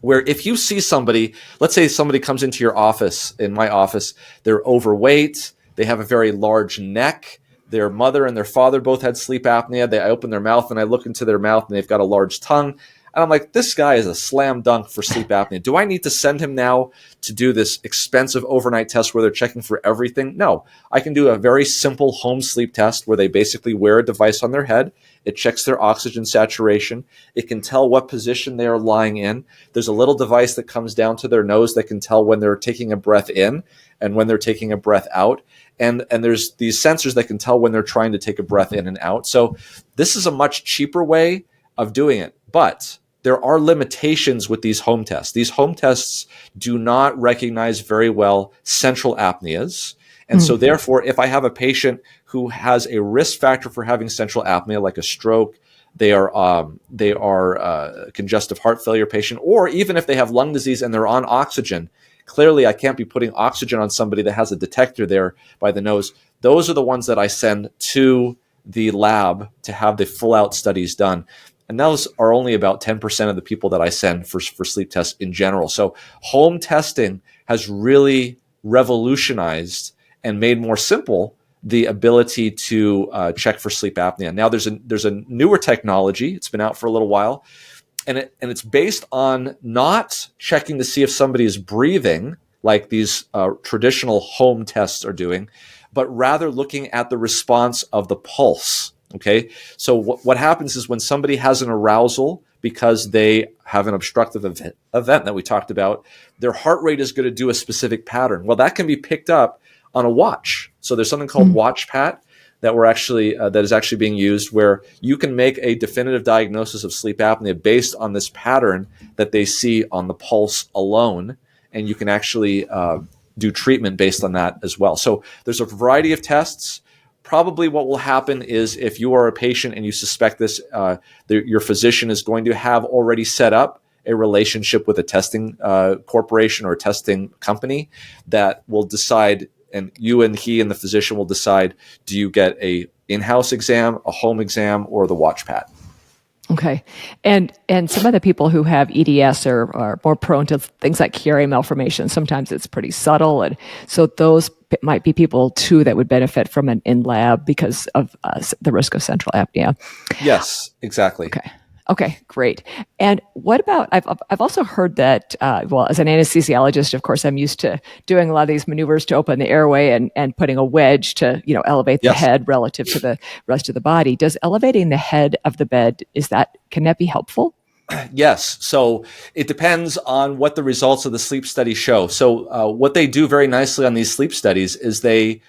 where if you see somebody, let's say somebody comes into your office, in my office, they're overweight, they have a very large neck, their mother and their father both had sleep apnea, I open their mouth and I look into their mouth and they've got a large tongue. And I'm like, this guy is a slam dunk for sleep apnea. Do I need to send him now to do this expensive overnight test where they're checking for everything? No, I can do a very simple home sleep test where they basically wear a device on their head. It checks their oxygen saturation. It can tell what position they are lying in. There's a little device that comes down to their nose that can tell when they're taking a breath in and when they're taking a breath out. And there's these sensors that can tell when they're trying to take a breath in and out. So this is a much cheaper way of doing it. But there are limitations with these home tests. These home tests do not recognize very well central apneas. And so therefore, if I have a patient who has a risk factor for having central apnea, like a stroke, they are a congestive heart failure patient, or even if they have lung disease and they're on oxygen, clearly I can't be putting oxygen on somebody that has a detector there by the nose. Those are the ones that I send to the lab to have the full out studies done. And those are only about 10% of the people that I send for sleep tests in general. So home testing has really revolutionized and made more simple the ability to check for sleep apnea. Now there's a newer technology. It's been out for a little while, and it's based on not checking to see if somebody is breathing like these traditional home tests are doing, but rather looking at the response of the pulse. Okay, so what happens is when somebody has an arousal because they have an obstructive event that we talked about, their heart rate is going to do a specific pattern. Well, that can be picked up on a watch. So there's something called WatchPat that is actually being used, where you can make a definitive diagnosis of sleep apnea based on this pattern that they see on the pulse alone, and you can actually do treatment based on that as well. So there's a variety of tests. Probably what will happen is if you are a patient and you suspect this, your physician is going to have already set up a relationship with a testing corporation or a testing company that will decide, and you and he and the physician will decide, do you get a in-house exam, a home exam, or the WatchPat? Okay. And some of the people who have EDS are more prone to things like Chiari malformation. Sometimes it's pretty subtle. And so those might be people too that would benefit from an in-lab because of the risk of central apnea. Yes, exactly. Okay, great. And what about, I've also heard that, as an anesthesiologist, of course, I'm used to doing a lot of these maneuvers to open the airway and putting a wedge to, elevate the head relative to the rest of the body. Does elevating the head of the bed, can that be helpful? Yes. So it depends on what the results of the sleep study show. So what they do very nicely on these sleep studies is they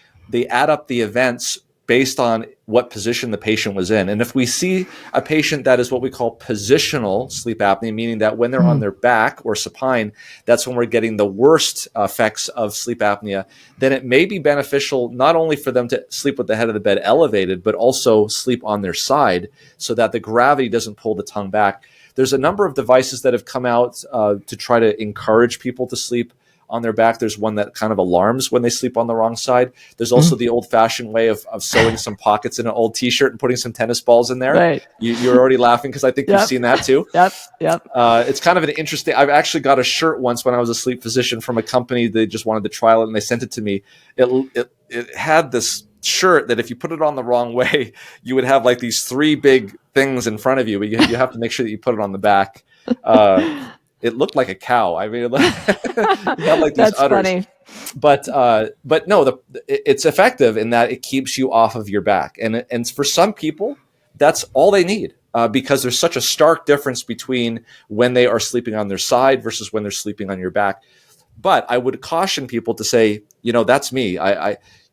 add up the events based on what position the patient was in. And if we see a patient that is what we call positional sleep apnea, meaning that when they're on their back or supine, that's when we're getting the worst effects of sleep apnea, then it may be beneficial not only for them to sleep with the head of the bed elevated, but also sleep on their side so that the gravity doesn't pull the tongue back. There's a number of devices that have come out to try to encourage people to sleep on their back, there's one that kind of alarms when they sleep on the wrong side. There's also the old-fashioned way of sewing some pockets in an old T-shirt and putting some tennis balls in there. Right. You're already laughing because I think you've seen that too. Yep. It's kind of an interesting. I've actually got a shirt once when I was a sleep physician from a company. They just wanted to trial it, and they sent it to me. It had this shirt that if you put it on the wrong way, you would have like these 3 big things in front of you, but you have to make sure that you put it on the back. It looked like a cow. I mean, it had like these That's udders. funny. But no, it's effective in that it keeps you off of your back, and for some people, that's all they need. Because there's such a stark difference between when they are sleeping on their side versus when they're sleeping on your back. But I would caution people to say, that's me.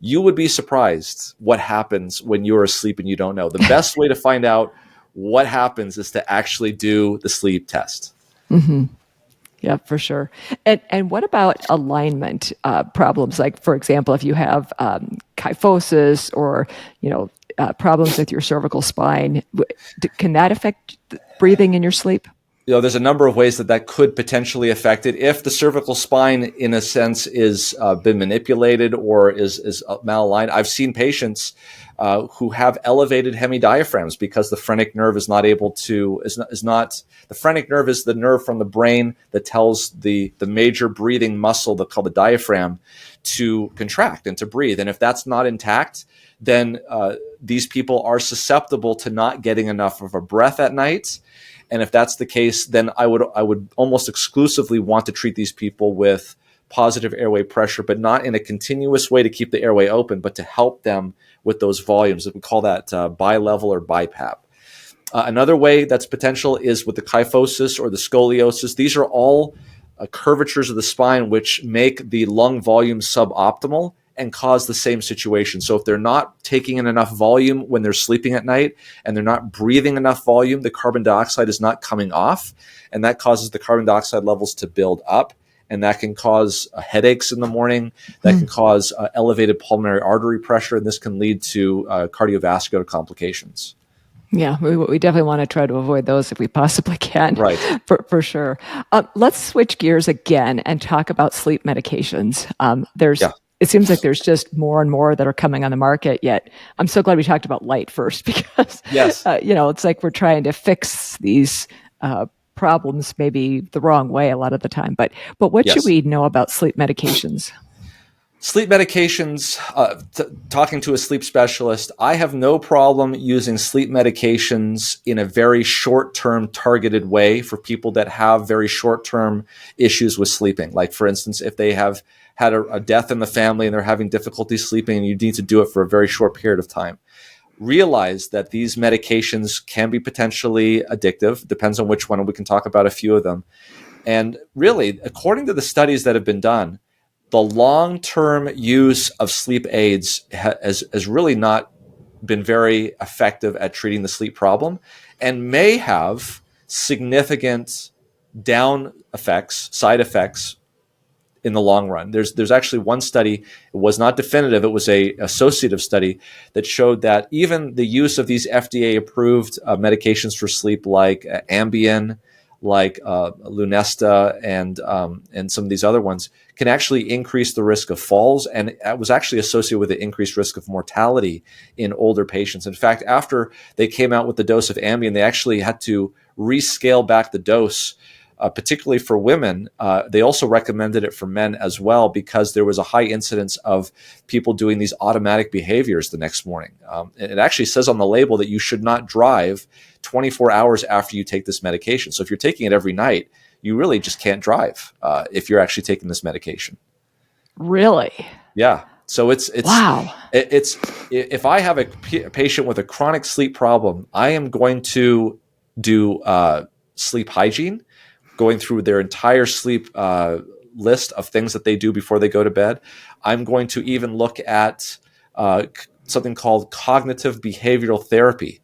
You would be surprised what happens when you're asleep and you don't know. The best way to find out what happens is to actually do the sleep test. Mm-hmm. Yeah, for sure. And what about alignment problems? Like, for example, if you have kyphosis or, problems with your cervical spine, can that affect breathing in your sleep? There's a number of ways that could potentially affect it. If the cervical spine, in a sense, is been manipulated or is malaligned, I've seen patients who have elevated hemidiaphragms because the phrenic nerve is not able to the phrenic nerve is the nerve from the brain that tells the major breathing muscle called the diaphragm to contract and to breathe. And if that's not intact, then these people are susceptible to not getting enough of a breath at night. And if that's the case, then I would almost exclusively want to treat these people with positive airway pressure, but not in a continuous way to keep the airway open, but to help them with those volumes. We call that bilevel or BiPAP. Another way that's potential is with the kyphosis or the scoliosis. These are all curvatures of the spine which make the lung volume suboptimal and cause the same situation. So if they're not taking in enough volume when they're sleeping at night and they're not breathing enough volume, the carbon dioxide is not coming off, and that causes the carbon dioxide levels to build up, and that can cause headaches in the morning. That can cause elevated pulmonary artery pressure, and this can lead to cardiovascular complications. Yeah, we definitely want to try to avoid those if we possibly can. Right. For sure. Let's switch gears again and talk about sleep medications. It seems like there's just more and more that are coming on the market, yet I'm so glad we talked about light first because, yes. It's like we're trying to fix these problems maybe the wrong way a lot of the time. But what should we know about sleep medications? Sleep medications, talking to a sleep specialist, I have no problem using sleep medications in a very short-term targeted way for people that have very short-term issues with sleeping. Like, for instance, if they have had a death in the family and they're having difficulty sleeping and you need to do it for a very short period of time. Realize that these medications can be potentially addictive, depends on which one, and we can talk about a few of them. And really, according to the studies that have been done, the long-term use of sleep aids has really not been very effective at treating the sleep problem and may have significant side effects in the long run. There's actually one study, it was not definitive, it was a associative study that showed that even the use of these FDA-approved medications for sleep like Ambien, like Lunesta, and some of these other ones can actually increase the risk of falls, and it was actually associated with an increased risk of mortality in older patients. In fact, after they came out with the dose of Ambien, they actually had to rescale back the dose, particularly for women. They also recommended it for men as well because there was a high incidence of people doing these automatic behaviors the next morning. And it actually says on the label that you should not drive 24 hours after you take this medication. So if you're taking it every night, you really just can't drive if you're actually taking this medication. Really? Yeah. So it's wow. If I have a patient with a chronic sleep problem, I am going to do sleep hygiene, going through their entire sleep list of things that they do before they go to bed. I'm going to even look at something called cognitive behavioral therapy,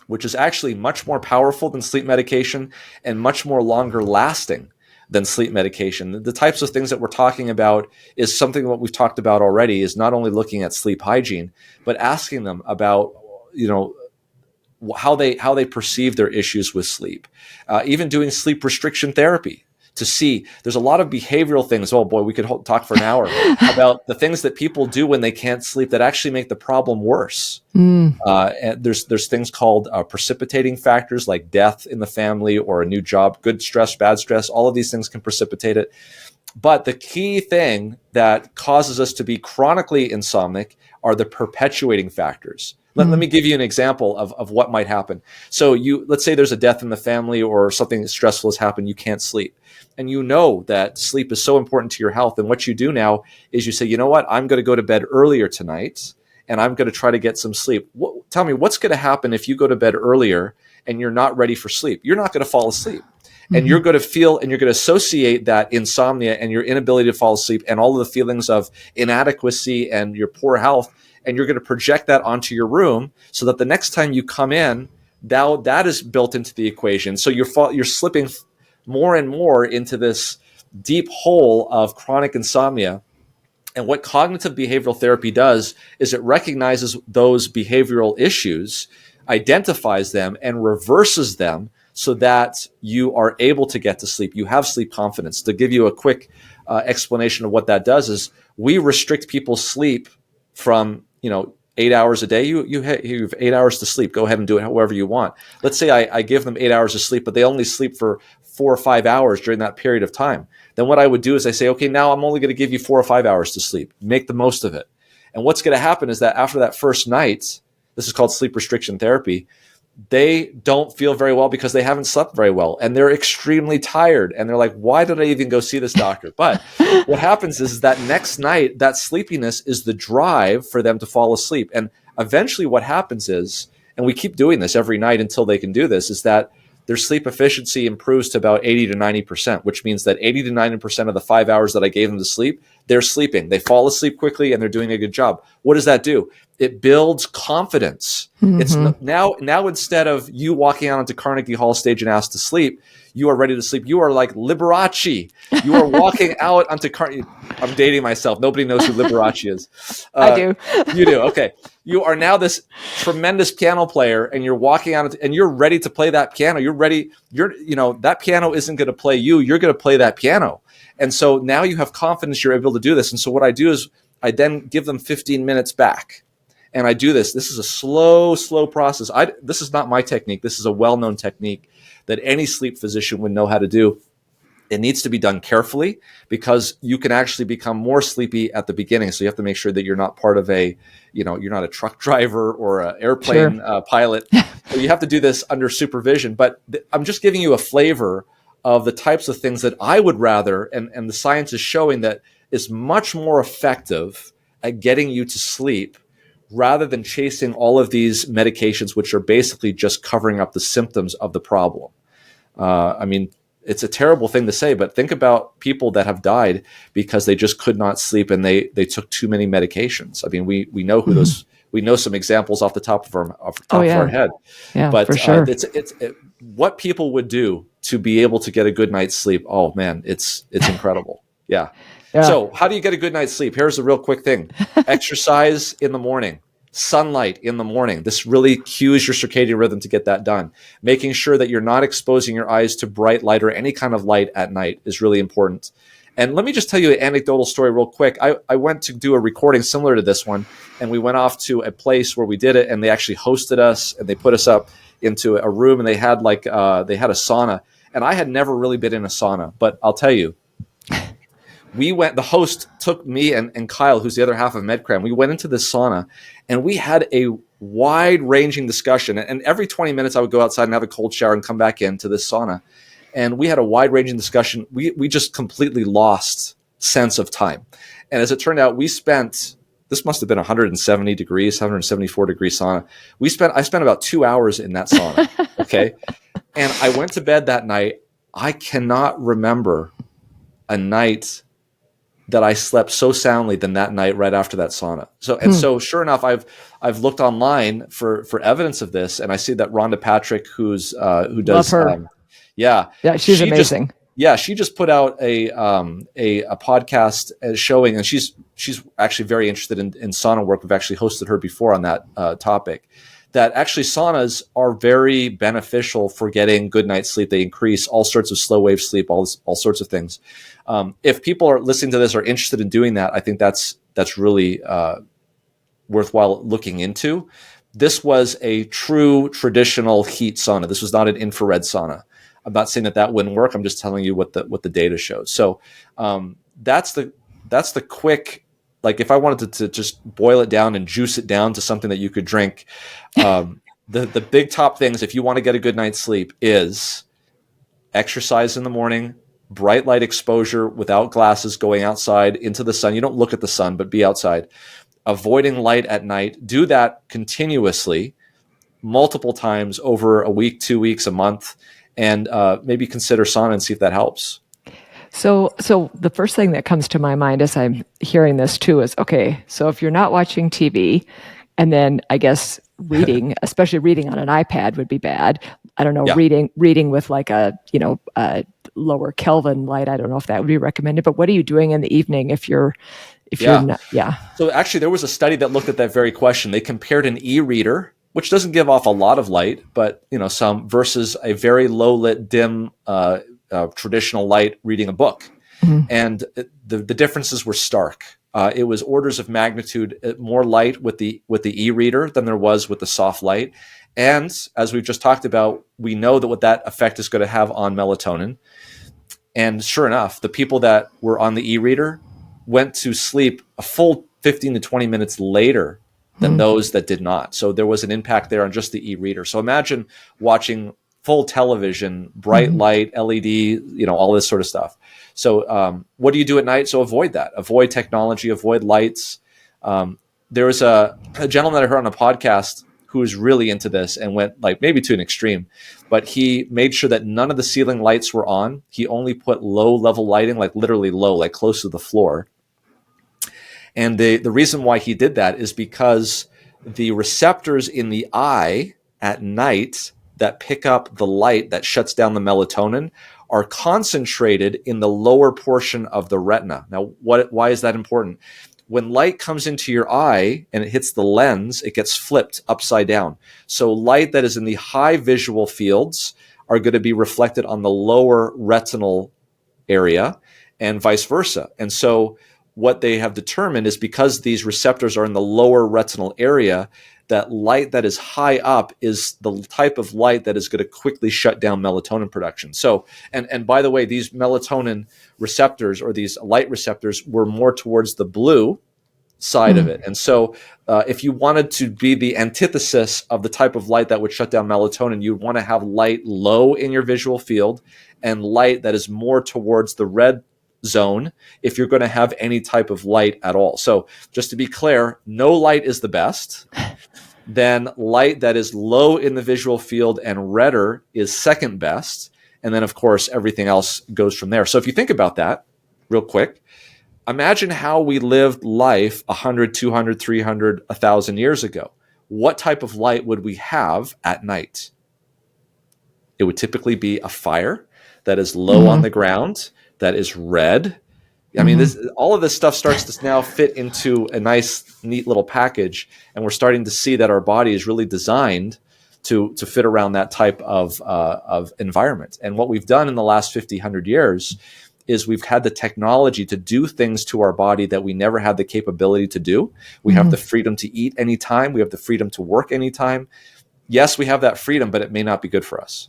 which is actually much more powerful than sleep medication and much more longer lasting than sleep medication. The types of things that we're talking about is something that we've talked about already, is not only looking at sleep hygiene, but asking them about, how they perceive their issues with sleep. Even doing sleep restriction therapy to see. There's a lot of behavioral things. Oh boy, we could talk for an hour about the things that people do when they can't sleep that actually make the problem worse. And there's things called precipitating factors like death in the family or a new job, good stress, bad stress. All of these things can precipitate it. But the key thing that causes us to be chronically insomnic are the perpetuating factors. Let me give you an example of what might happen. So let's say there's a death in the family or something stressful has happened, you can't sleep. And you know that sleep is so important to your health. And what you do now is you say, you know what, I'm going to go to bed earlier tonight and I'm going to try to get some sleep. Tell me, what's going to happen if you go to bed earlier and you're not ready for sleep? You're not going to fall asleep. And you're going to feel and you're going to associate that insomnia and your inability to fall asleep and all of the feelings of inadequacy and your poor health. And you're going to project that onto your room so that the next time you come in, now that is built into the equation. So you're slipping more and more into this deep hole of chronic insomnia. And what cognitive behavioral therapy does is it recognizes those behavioral issues, identifies them, and reverses them so that you are able to get to sleep. You have sleep confidence. To give you a quick explanation of what that does is we restrict people's sleep from 8 hours a day. You have 8 hours to sleep. Go ahead and do it however you want. Let's say I give them 8 hours of sleep, but they only sleep for 4 or 5 hours during that period of time. Then what I would do is I say, okay, now I'm only going to give you 4 or 5 hours to sleep. Make the most of it. And what's going to happen is that after that first night, this is called sleep restriction therapy, they don't feel very well because they haven't slept very well and they're extremely tired. And they're like, why did I even go see this doctor? But what happens is that next night, that sleepiness is the drive for them to fall asleep. And eventually what happens is, and we keep doing this every night until they can do this, is that their sleep efficiency improves to about 80 to 90%, which means that 80 to 90% of the 5 hours that I gave them to sleep, they're sleeping. They fall asleep quickly and they're doing a good job. What does that do? It builds confidence. It's now instead of you walking out onto Carnegie Hall stage and asked to sleep, you are ready to sleep. You are like Liberace. You are walking out onto Carnegie. I'm dating myself. Nobody knows who Liberace is. I do. You do. Okay. You are now this tremendous piano player and you're walking out and you're ready to play that piano. You're ready. That piano isn't going to play you. You're going to play that piano. And so now you have confidence you're able to do this. And so what I do is I then give them 15 minutes back. And I do this. This is a slow process. This is not my technique. This is a well-known technique that any sleep physician would know how to do. It needs to be done carefully because you can actually become more sleepy at the beginning. So you have to make sure that you're not part of you're not a truck driver or an airplane pilot. So you have to do this under supervision. But I'm just giving you a flavor of the types of things that I would rather, and the science is showing that is much more effective at getting you to sleep rather than chasing all of these medications, which are basically just covering up the symptoms of the problem. It's a terrible thing to say, but think about people that have died because they just could not sleep and they took too many medications. I mean, we know who those. We know some examples off the top of our head. Yeah, but for sure. It's what people would do to be able to get a good night's sleep. Oh man, it's incredible. Yeah. Yeah. So how do you get a good night's sleep? Here's a real quick thing. Exercise in the morning, sunlight in the morning. This really cues your circadian rhythm to get that done. Making sure that you're not exposing your eyes to bright light or any kind of light at night is really important. And let me just tell you an anecdotal story real quick. I went to do a recording similar to this one, and we went off to a place where we did it, and they actually hosted us, and they put us up into a room, and they had a sauna. And I had never really been in a sauna, but I'll tell you, the host took me and Kyle, who's the other half of MedCram. We went into this sauna and we had a wide ranging discussion. And every 20 minutes I would go outside and have a cold shower and come back into this sauna. And we had a wide ranging discussion. We just completely lost sense of time. And as it turned out, this must have been 170 degrees, 174 degree sauna. I spent about 2 hours in that sauna. Okay. And I went to bed that night. I cannot remember a night that I slept so soundly than that night right after that sauna. So sure enough, I've looked online for evidence of this, and I see that Rhonda Patrick, who does love her. She's amazing. She just put out a podcast showing, and she's actually very interested in sauna work. We've actually hosted her before on that topic. that actually saunas are very beneficial for getting good night's sleep. They increase all sorts of slow wave sleep, all sorts of things. If people are listening to this are interested in doing that, I think that's really worthwhile looking into. This was a true traditional heat sauna. This was not an infrared sauna. I'm not saying that wouldn't work. I'm just telling you what the data shows. So that's the quick. Like if I wanted to just boil it down and juice it down to something that you could drink, the big top things if you want to get a good night's sleep is exercise in the morning, bright light exposure without glasses, going outside into the sun. You don't look at the sun, but be outside. Avoiding light at night. Do that continuously, multiple times over a week, 2 weeks, a month, and maybe consider sauna and see if that helps. So the first thing that comes to my mind as I'm hearing this too is, okay, so if you're not watching TV, and then I guess reading, especially reading on an iPad would be bad. I don't know, Yeah. reading with like a lower Kelvin light. I don't know if that would be recommended, but what are you doing in the evening if you're not, yeah. So actually there was a study that looked at that very question. They compared an e-reader, which doesn't give off a lot of light, but some, versus a very low lit, dim, traditional light reading a book. Mm-hmm. And the differences were stark. It was orders of magnitude more light with the e-reader than there was with the soft light. And as we've just talked about, we know that what that effect is going to have on melatonin. And sure enough, the people that were on the e-reader went to sleep a full 15 to 20 minutes later than those that did not. So there was an impact there on just the e-reader. So imagine watching full television, bright light, LED, all this sort of stuff. So what do you do at night? So avoid that. Avoid technology, avoid lights. There was a gentleman that I heard on a podcast who was really into this and went like maybe to an extreme, but he made sure that none of the ceiling lights were on. He only put low level lighting, like literally low, like close to the floor. And the reason why he did that is because the receptors in the eye at night that pick up the light that shuts down the melatonin are concentrated in the lower portion of the retina. Now, why is that important? When light comes into your eye and it hits the lens, it gets flipped upside down. So light that is in the high visual fields are going to be reflected on the lower retinal area and vice versa. And so what they have determined is because these receptors are in the lower retinal area, that light that is high up is the type of light that is going to quickly shut down melatonin production. So, and by the way, these melatonin receptors or these light receptors were more towards the blue side of it. And so if you wanted to be the antithesis of the type of light that would shut down melatonin, you'd want to have light low in your visual field and light that is more towards the red zone if you're going to have any type of light at all. So just to be clear, no light is the best. Then light that is low in the visual field and redder is second best. And then, of course, everything else goes from there. So if you think about that real quick, imagine how we lived life 100, 200, 300, 1,000 years ago. What type of light would we have at night? It would typically be a fire that is low on the ground, that is red. I mean, all of this stuff starts to now fit into a nice, neat little package, and we're starting to see that our body is really designed to fit around that type of environment. And what we've done in the last 50, 100 years is we've had the technology to do things to our body that we never had the capability to do. We have the freedom to eat anytime. We have the freedom to work anytime. Yes, we have that freedom, but it may not be good for us.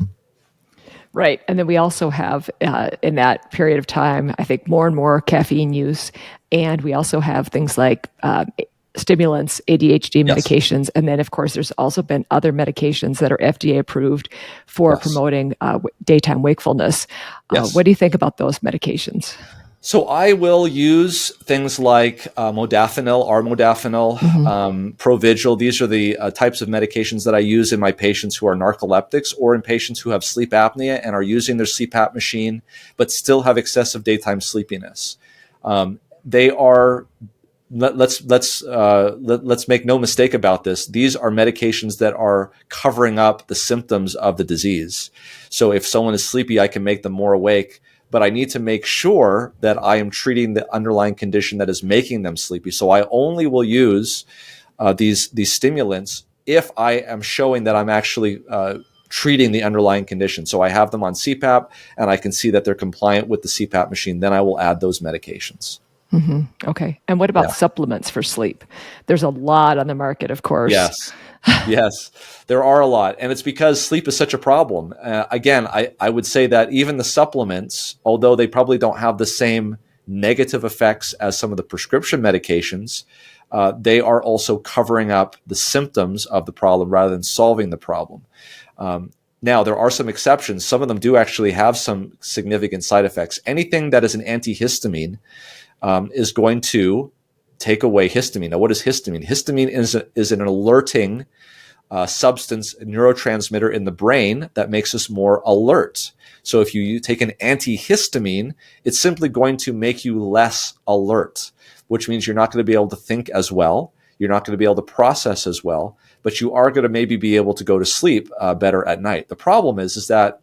Right. And then we also have, in that period of time, I think more and more caffeine use. And we also have things like stimulants, ADHD medications. And then, of course, there's also been other medications that are FDA approved for promoting daytime wakefulness. What do you think about those medications? So I will use things like modafinil, armodafinil, Provigil. These are the types of medications that I use in my patients who are narcoleptics or in patients who have sleep apnea and are using their CPAP machine, but still have excessive daytime sleepiness. They are, let's make no mistake about this. These are medications that are covering up the symptoms of the disease. So if someone is sleepy, I can make them more awake. But I need to make sure that I am treating the underlying condition that is making them sleepy. So I only will use these stimulants if I am showing that I'm actually treating the underlying condition. So I have them on CPAP and I can see that they're compliant with the CPAP machine, then I will add those medications. Mm-hmm. Okay. And what about supplements for sleep? There's a lot on the market, of course. Yes. Yes, there are a lot. And it's because sleep is such a problem. Again, I would say that even the supplements, although they probably don't have the same negative effects as some of the prescription medications, they are also covering up the symptoms of the problem rather than solving the problem. Now, there are some exceptions. Some of them do actually have some significant side effects. Anything that is an antihistamine is going to take away histamine. Now, what is histamine? Histamine is an alerting substance, neurotransmitter in the brain that makes us more alert. So if you take an antihistamine, it's simply going to make you less alert, which means you're not going to be able to think as well. You're not going to be able to process as well, but you are going to maybe be able to go to sleep better at night. The problem is that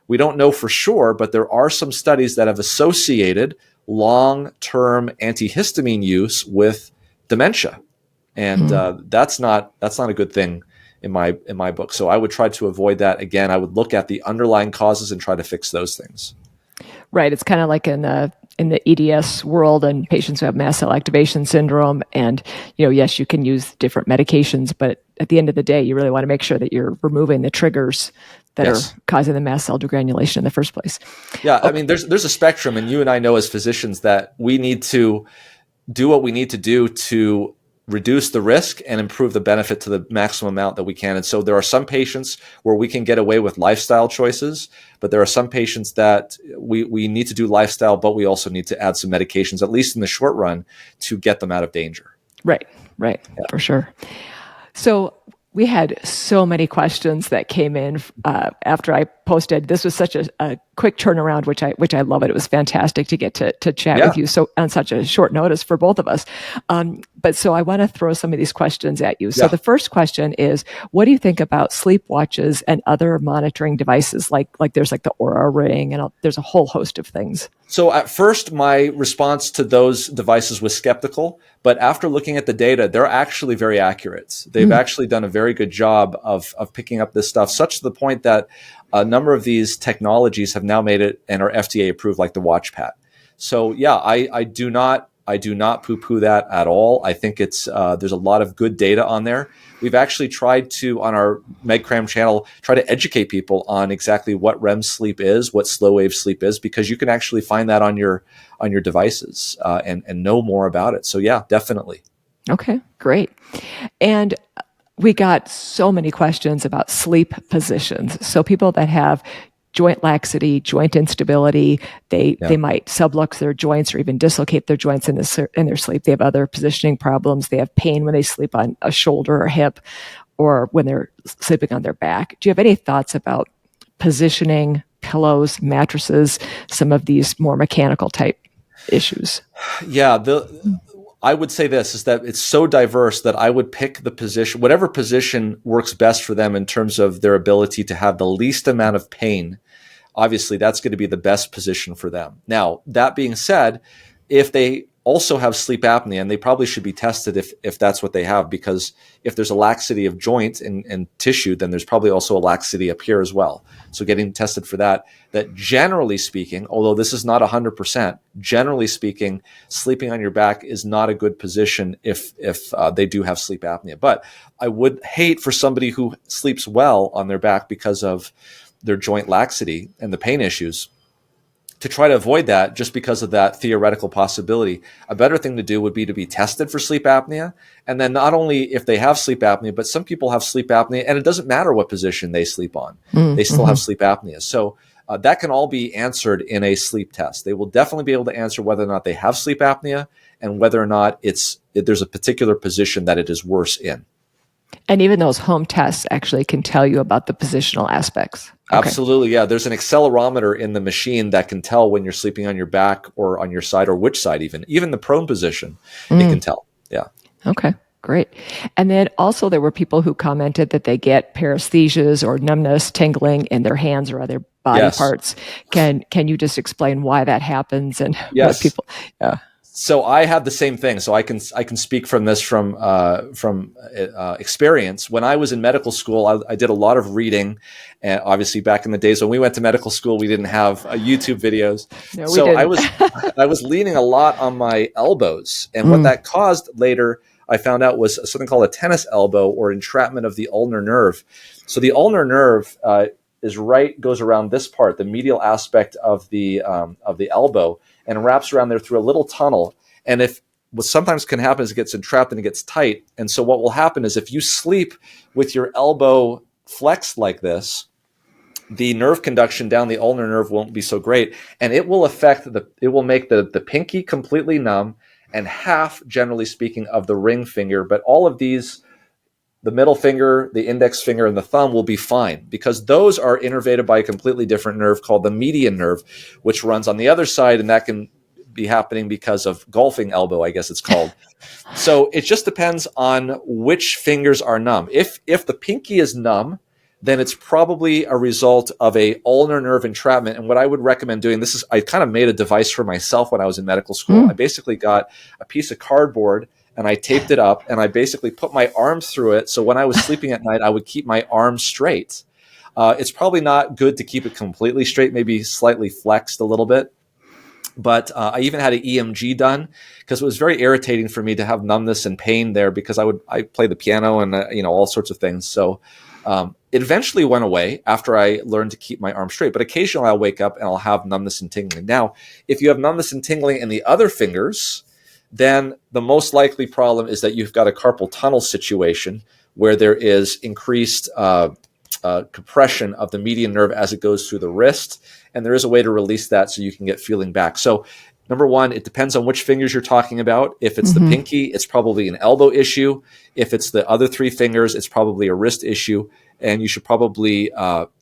we don't know for sure, but there are some studies that have associated long-term antihistamine use with dementia, and that's not a good thing in my book. So I would try to avoid that. Again, I would look at the underlying causes and try to fix those things. Right. It's kind of like in the EDS world and patients who have mast cell activation syndrome. And, yes, you can use different medications, but at the end of the day, you really want to make sure that you're removing the triggers that are causing the mast cell degranulation in the first place. Yeah. I mean, there's a spectrum, and you and I know as physicians that we need to do what we need to do to reduce the risk and improve the benefit to the maximum amount that we can. And so there are some patients where we can get away with lifestyle choices, but there are some patients that we need to do lifestyle, but we also need to add some medications, at least in the short run, to get them out of danger. Right, for sure. So we had so many questions that came in after I posted. This was such a quick turnaround, which I love it. It was fantastic to get to chat with you so on such a short notice for both of us. But so I want to throw some of these questions at you. So the first question is, what do you think about sleep watches and other monitoring devices? Like there's like the Oura Ring, and there's a whole host of things. So at first, my response to those devices was skeptical, but after looking at the data, they're actually very accurate. They've actually done a very good job of picking up this stuff, such to the point that a number of these technologies have now made it and are FDA approved, like the WatchPat. So yeah, I do not poo-poo that at all. I think it's there's a lot of good data on there. We've actually tried to, on our MedCram channel, try to educate people on exactly what REM sleep is, what slow wave sleep is, because you can actually find that on your devices and know more about it. So yeah, definitely. Okay, great. And we got so many questions about sleep positions. So people that have joint laxity, joint instability, they might sublux their joints or even dislocate their joints in their sleep. They have other positioning problems. They have pain when they sleep on a shoulder or hip, or when they're sleeping on their back. Do you have any thoughts about positioning, pillows, mattresses, some of these more mechanical type issues? Yeah, I would say this is that it's so diverse that I would pick the position, whatever position works best for them in terms of their ability to have the least amount of pain. Obviously, that's going to be the best position for them. Now, that being said, if they also have sleep apnea, and they probably should be tested if that's what they have, because if there's a laxity of joint and tissue, then there's probably also a laxity up here as well. So getting tested for that generally speaking, although this is not 100%, generally speaking, sleeping on your back is not a good position if they do have sleep apnea. But I would hate for somebody who sleeps well on their back because of their joint laxity and the pain issues to try to avoid that just because of that theoretical possibility. A better thing to do would be to be tested for sleep apnea. And then not only if they have sleep apnea, but some people have sleep apnea and it doesn't matter what position they sleep on. They still have sleep apnea. So that can all be answered in a sleep test. They will definitely be able to answer whether or not they have sleep apnea and whether or not there's a particular position that it is worse in. And even those home tests actually can tell you about the positional aspects. Okay. Absolutely, yeah. There's an accelerometer in the machine that can tell when you're sleeping on your back or on your side, or which side even the prone position, it can tell. Yeah. Okay, great. And then also there were people who commented that they get paresthesias or numbness, tingling in their hands or other body parts. Can you just explain why that happens and what people? So I have the same thing. So I can speak from this from experience. When I was in medical school, I did a lot of reading, and obviously back in the days when we went to medical school, we didn't have YouTube videos. No, we So didn't. I was leaning a lot on my elbows, and what that caused later, I found out, was something called a tennis elbow, or entrapment of the ulnar nerve. So the ulnar nerve goes around this part, the medial aspect of the elbow, and wraps around there through a little tunnel. And what sometimes can happen is it gets entrapped and it gets tight. And so what will happen is if you sleep with your elbow flexed like this, the nerve conduction down the ulnar nerve won't be so great, and it will make the pinky completely numb, and half, generally speaking, of the ring finger. But all of these, the middle finger, the index finger, and the thumb, will be fine, because those are innervated by a completely different nerve called the median nerve, which runs on the other side, and that can be happening because of golfing elbow, I guess it's called. So it just depends on which fingers are numb. If the pinky is numb, then it's probably a result of a ulnar nerve entrapment. And what I would recommend doing, I kind of made a device for myself when I was in medical school. I basically got a piece of cardboard and I taped it up, and I basically put my arms through it. So when I was sleeping at night, I would keep my arms straight. It's probably not good to keep it completely straight, maybe slightly flexed a little bit. But I even had an EMG done, because it was very irritating for me to have numbness and pain there, because I play the piano and all sorts of things. So it eventually went away after I learned to keep my arms straight. But occasionally I'll wake up and I'll have numbness and tingling. Now, if you have numbness and tingling in the other fingers, then the most likely problem is that you've got a carpal tunnel situation, where there is increased compression of the median nerve as it goes through the wrist. And there is a way to release that so you can get feeling back. So number one, it depends on which fingers you're talking about. If it's the pinky, it's probably an elbow issue. If it's the other three fingers, it's probably a wrist issue. And you should probably,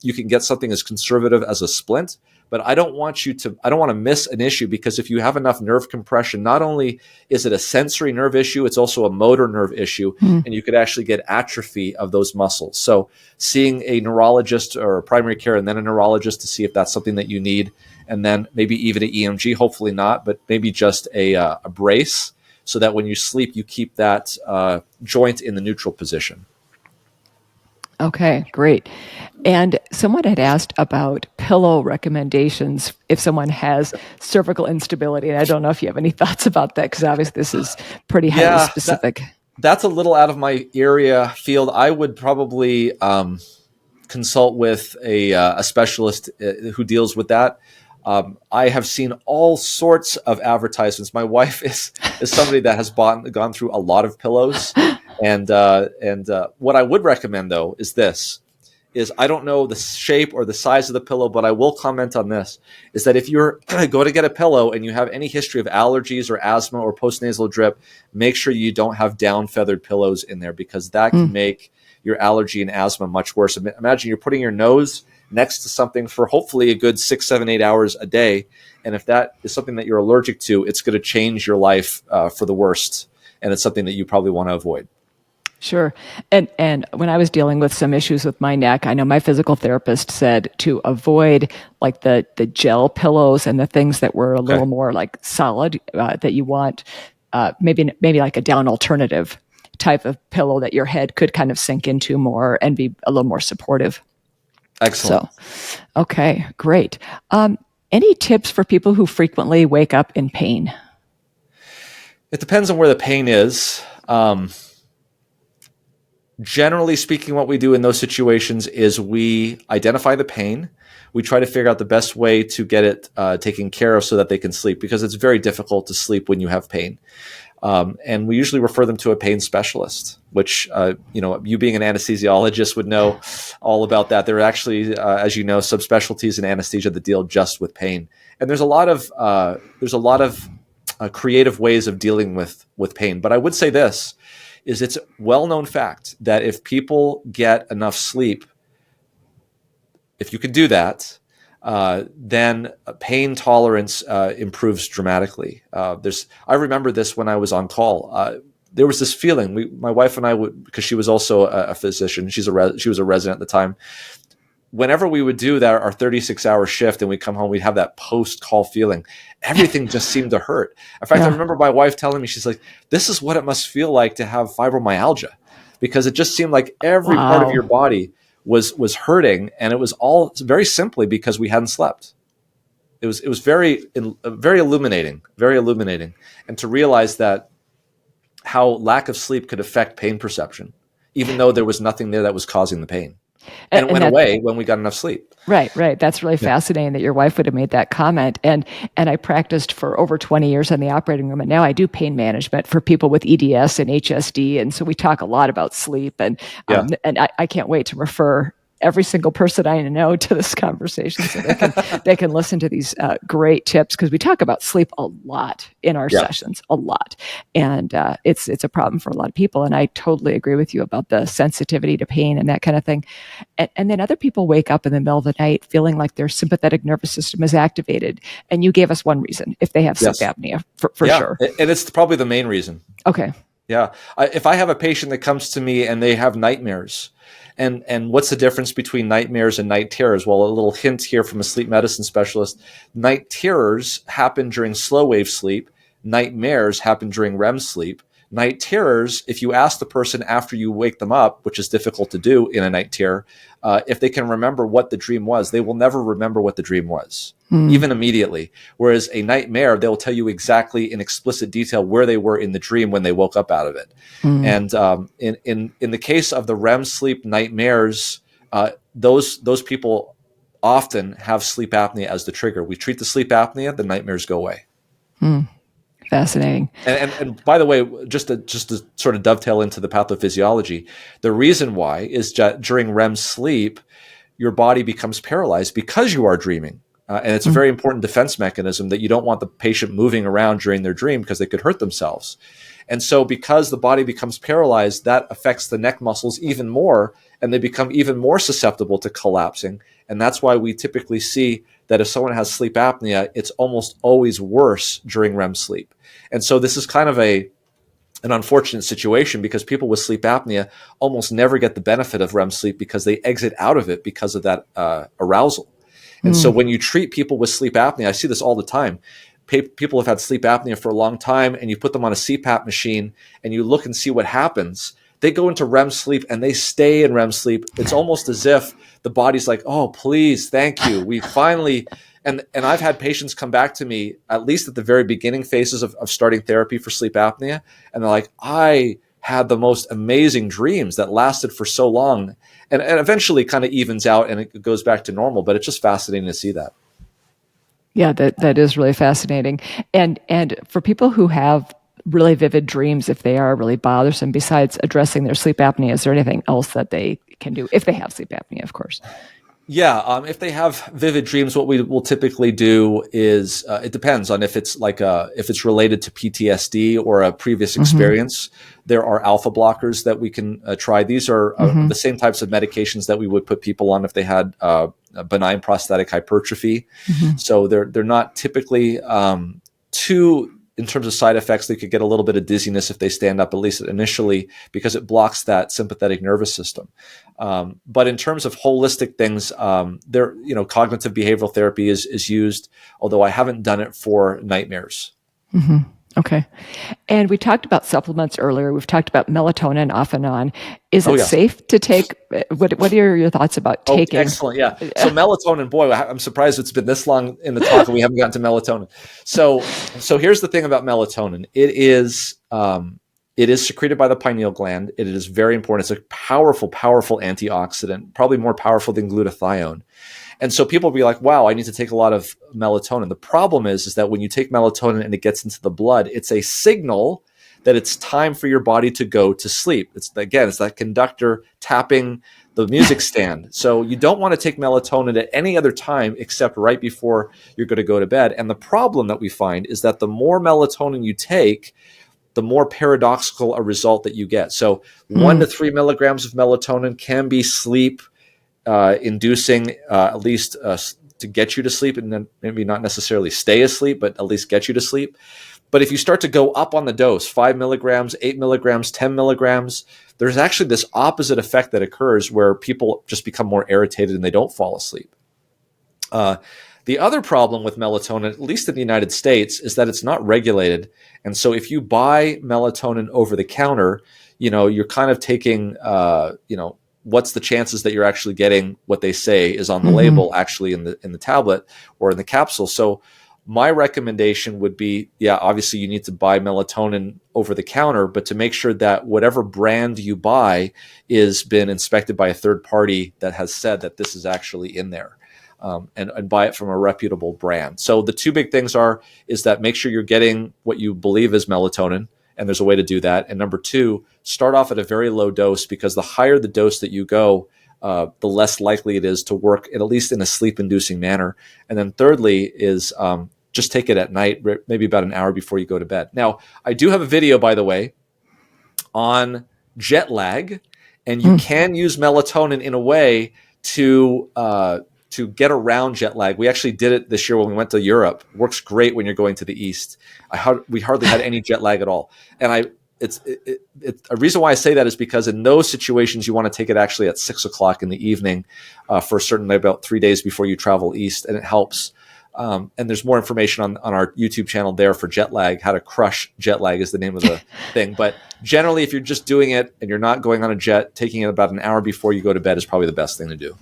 you can get something as conservative as a splint. But I don't want to miss an issue, because if you have enough nerve compression, not only is it a sensory nerve issue, it's also a motor nerve issue, and you could actually get atrophy of those muscles. So seeing a neurologist or a primary care and then a neurologist to see if that's something that you need, and then maybe even an EMG, hopefully not, but maybe just a brace, so that when you sleep, you keep that joint in the neutral position. Okay, great. And someone had asked about pillow recommendations if someone has cervical instability. And I don't know if you have any thoughts about that, because obviously this is pretty highly specific. That's a little out of my area field. I would probably consult with a specialist who deals with that. I have seen all sorts of advertisements. My wife is somebody that has gone through a lot of pillows. And what I would recommend, though, is I don't know the shape or the size of the pillow, but I will comment on this, is that if you're going to get a pillow and you have any history of allergies or asthma or postnasal drip, make sure you don't have down feathered pillows in there, because that can make your allergy and asthma much worse. Imagine you're putting your nose next to something for hopefully a good 6, 7, 8 hours a day. And if that is something that you're allergic to, it's going to change your life for the worst. And it's something that you probably want to avoid. Sure. And when I was dealing with some issues with my neck, I know my physical therapist said to avoid like the gel pillows and the things that were a little more like solid, that you want maybe like a down alternative type of pillow that your head could kind of sink into more and be a little more supportive. Excellent. So, okay, great. Any tips for people who frequently wake up in pain? It depends on where the pain is. Generally speaking, what we do in those situations is we identify the pain. We try to figure out the best way to get it taken care of so that they can sleep, because it's very difficult to sleep when you have pain. And we usually refer them to a pain specialist, which, you being an anesthesiologist would know all about that. There are actually, as you know, subspecialties in anesthesia that deal just with pain. And there's a lot of creative ways of dealing with pain. But I would say this, is it's a well-known fact that if people get enough sleep, if you can do that, then pain tolerance improves dramatically. I remember this when I was on call. There was this feeling. My wife and I would, because she was also a physician. She was a resident at the time. whenever we would do that, our 36-hour shift and we come home, we'd have that post-call feeling. Everything just seemed to hurt. In fact, I remember my wife telling me, she's like, this is what it must feel like to have fibromyalgia, because it just seemed like every part of your body was hurting, and it was all very simply because we hadn't slept. It was very illuminating, and to realize that how lack of sleep could affect pain perception, even though there was nothing there that was causing the pain. And it went away when we got enough sleep. Right. That's really fascinating that your wife would have made that comment. And I practiced for over 20 years in the operating room, and now I do pain management for people with EDS and HSD. And so we talk a lot about sleep, and I can't wait to refer every single person I know to this conversation so they can listen to these great tips, because we talk about sleep a lot in our sessions, a lot. And it's a problem for a lot of people. And I totally agree with you about the sensitivity to pain and that kind of thing. And then other people wake up in the middle of the night feeling like their sympathetic nervous system is activated. And you gave us one reason, if they have sleep apnea, for sure. And it's probably the main reason. Okay. Yeah. If I have a patient that comes to me and they have nightmares, and what's the difference between nightmares and night terrors? Well, a little hint here from a sleep medicine specialist. Night terrors happen during slow wave sleep. Nightmares happen during REM sleep. Night terrors, if you ask the person after you wake them up, which is difficult to do in a night terror, if they can remember what the dream was, they will never remember what the dream was, even immediately. Whereas a nightmare, they'll tell you exactly in explicit detail where they were in the dream when they woke up out of it. And in the case of the REM sleep nightmares, those people often have sleep apnea as the trigger. We treat the sleep apnea, the nightmares go away. Fascinating. And by the way, just to sort of dovetail into the pathophysiology, the reason why is that during REM sleep, your body becomes paralyzed because you are dreaming. And it's a very important defense mechanism that you don't want the patient moving around during their dream because they could hurt themselves. And so because the body becomes paralyzed, that affects the neck muscles even more, and they become even more susceptible to collapsing. And that's why we typically see that if someone has sleep apnea, it's almost always worse during REM sleep. And so this is kind of an unfortunate situation, because people with sleep apnea almost never get the benefit of REM sleep because they exit out of it because of that arousal. And so when you treat people with sleep apnea, I see this all the time. People have had sleep apnea for a long time, and you put them on a CPAP machine and you look and see what happens. They go into REM sleep and they stay in REM sleep. It's almost as if the body's like, oh, please, thank you. We finally, and I've had patients come back to me, at least at the very beginning phases of starting therapy for sleep apnea. And they're like, I had the most amazing dreams that lasted for so long. And eventually kind of evens out and it goes back to normal. But it's just fascinating to see that. Yeah, that is really fascinating. And for people who have really vivid dreams, if they are really bothersome, besides addressing their sleep apnea, is there anything else that they can do if they have sleep apnea, of course? Yeah, if they have vivid dreams, what we will typically do is it depends on if it's if it's related to PTSD or a previous experience. There are alpha blockers that we can try. These are the same types of medications that we would put people on if they had benign prostatic hypertrophy. So they're not typically too. In terms of side effects, they could get a little bit of dizziness if they stand up, at least initially, because it blocks that sympathetic nervous system. But in terms of holistic things, cognitive behavioral therapy is used, although I haven't done it for nightmares. Okay. And we talked about supplements earlier. We've talked about melatonin off and on. Is it safe to take? What are your thoughts about taking? Excellent. Yeah. So melatonin, boy, I'm surprised it's been this long in the talk and we haven't gotten to melatonin. So here's the thing about melatonin. It is secreted by the pineal gland. It is very important. It's a powerful, powerful antioxidant, probably more powerful than glutathione. And so people will be like, wow, I need to take a lot of melatonin. The problem is that when you take melatonin and it gets into the blood, it's a signal that it's time for your body to go to sleep. It's that conductor tapping the music stand. So you don't want to take melatonin at any other time except right before you're going to go to bed. And the problem that we find is that the more melatonin you take, the more paradoxical a result that you get. So 1 to 3 milligrams of melatonin can be sleep inducing, at least to get you to sleep, and then maybe not necessarily stay asleep, but at least get you to sleep. But if you start to go up on the dose, 5 milligrams, 8 milligrams, 10 milligrams, there's actually this opposite effect that occurs where people just become more irritated and they don't fall asleep. The other problem with melatonin, at least in the United States, is that it's not regulated. And so if you buy melatonin over the counter, you're kind of taking, what's the chances that you're actually getting what they say is on the label actually in the tablet or in the capsule. So my recommendation would be, obviously you need to buy melatonin over the counter, but to make sure that whatever brand you buy is been inspected by a third party that has said that this is actually in there. And buy it from a reputable brand. So the two big things is that make sure you're getting what you believe is melatonin, and there's a way to do that. And number two, start off at a very low dose, because the higher the dose that you go, the less likely it is to work, at least in a sleep-inducing manner. And then thirdly is just take it at night, maybe about an hour before you go to bed. Now, I do have a video, by the way, on jet lag, and you can use melatonin in a way to get around jet lag. We actually did it this year when we went to Europe. Works great when you're going to the East. We hardly had any jet lag at all. And a reason why I say that is because in those situations, you want to take it actually at 6 o'clock in the evening for a certain, about 3 days before you travel East, and it helps. And there's more information on our YouTube channel there for jet lag. How to crush jet lag is the name of the thing. But generally, if you're just doing it and you're not going on a jet, taking it about an hour before you go to bed is probably the best thing to do.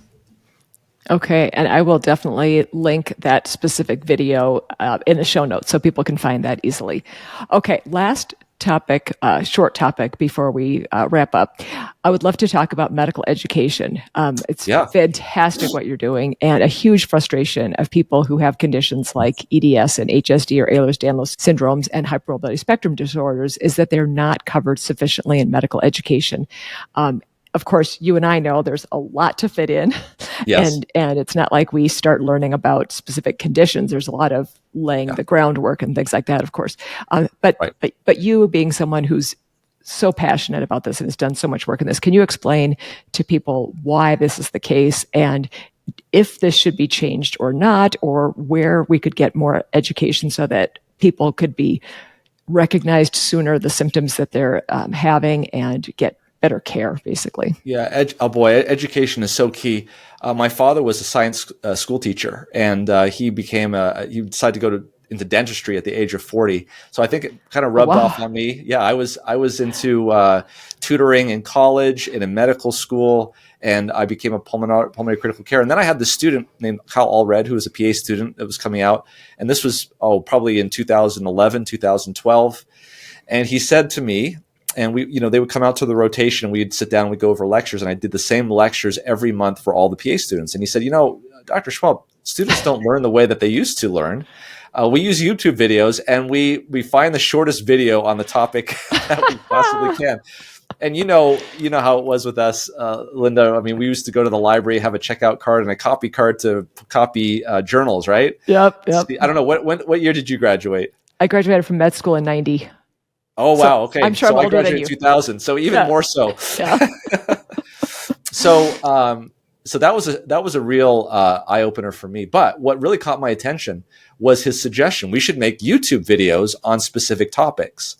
Okay, and I will definitely link that specific video in the show notes so people can find that easily. Okay, last topic, short topic before we wrap up. I would love to talk about medical education. It's fantastic what you're doing, and a huge frustration of people who have conditions like EDS and HSD or Ehlers-Danlos syndromes and hypermobility spectrum disorders is that they're not covered sufficiently in medical education. Of course, you and I know there's a lot to fit in, and it's not like we start learning about specific conditions. There's a lot of laying the groundwork and things like that, of course. But you being someone who's so passionate about this and has done so much work in this, can you explain to people why this is the case and if this should be changed or not, or where we could get more education so that people could be recognized sooner the symptoms that they're having and get better care, basically? Yeah. Education is so key. My father was a science school teacher, and he decided to go into dentistry at the age of 40. So I think it kind of rubbed off on me. Yeah. I was into tutoring in college and in medical school, and I became a pulmonary critical care. And then I had this student named Kyle Allred, who was a PA student that was coming out. And this was, probably in 2011, 2012. And he said to me, and they would come out to the rotation and we'd sit down and we'd go over lectures, and I did the same lectures every month for all the PA students. And he said, Dr. Schwab, students don't learn the way that they used to learn. We use YouTube videos, and we find the shortest video on the topic that we possibly can. And you know how it was with us, Linda. I mean, we used to go to the library, have a checkout card and a copy card to copy journals, right? Yep. I don't know, what year did you graduate? I graduated from med school in 90. Oh, wow. Okay. I'm sure I'm older than you. I graduated in 2000, so even more so. Yeah. So that was a real eye opener for me. But what really caught my attention was his suggestion. We should make YouTube videos on specific topics.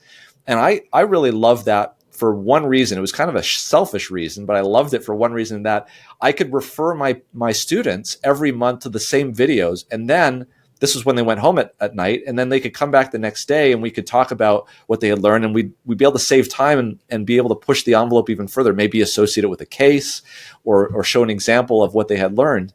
And I really loved that for one reason. It was kind of a selfish reason, but I loved it for one reason, that I could refer my students every month to the same videos, and then this was when they went home at night, and then they could come back the next day and we could talk about what they had learned, and we'd be able to save time and be able to push the envelope even further, maybe associate it with a case or show an example of what they had learned.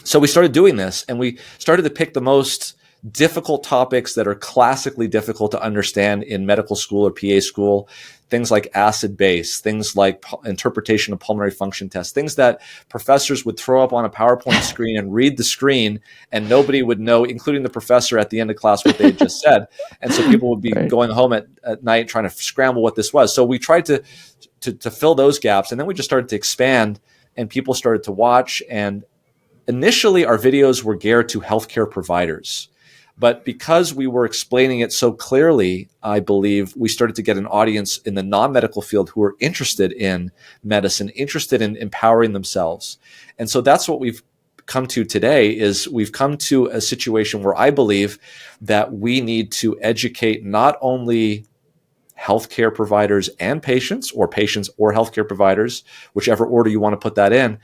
So we started doing this, and we started to pick the most difficult topics that are classically difficult to understand in medical school or PA school. Things like acid base, things like interpretation of pulmonary function tests, things that professors would throw up on a PowerPoint screen and read the screen, and nobody would know, including the professor at the end of class, what they had just said. And so people would be going home at night trying to scramble what this was. So we tried to fill those gaps, and then we just started to expand, and people started to watch. And initially our videos were geared to healthcare providers. But because we were explaining it so clearly, I believe we started to get an audience in the non-medical field who were interested in medicine, interested in empowering themselves. And so that's what we've come to today is we've come to a situation where I believe that we need to educate not only healthcare providers and patients or healthcare providers, whichever order you want to put that in.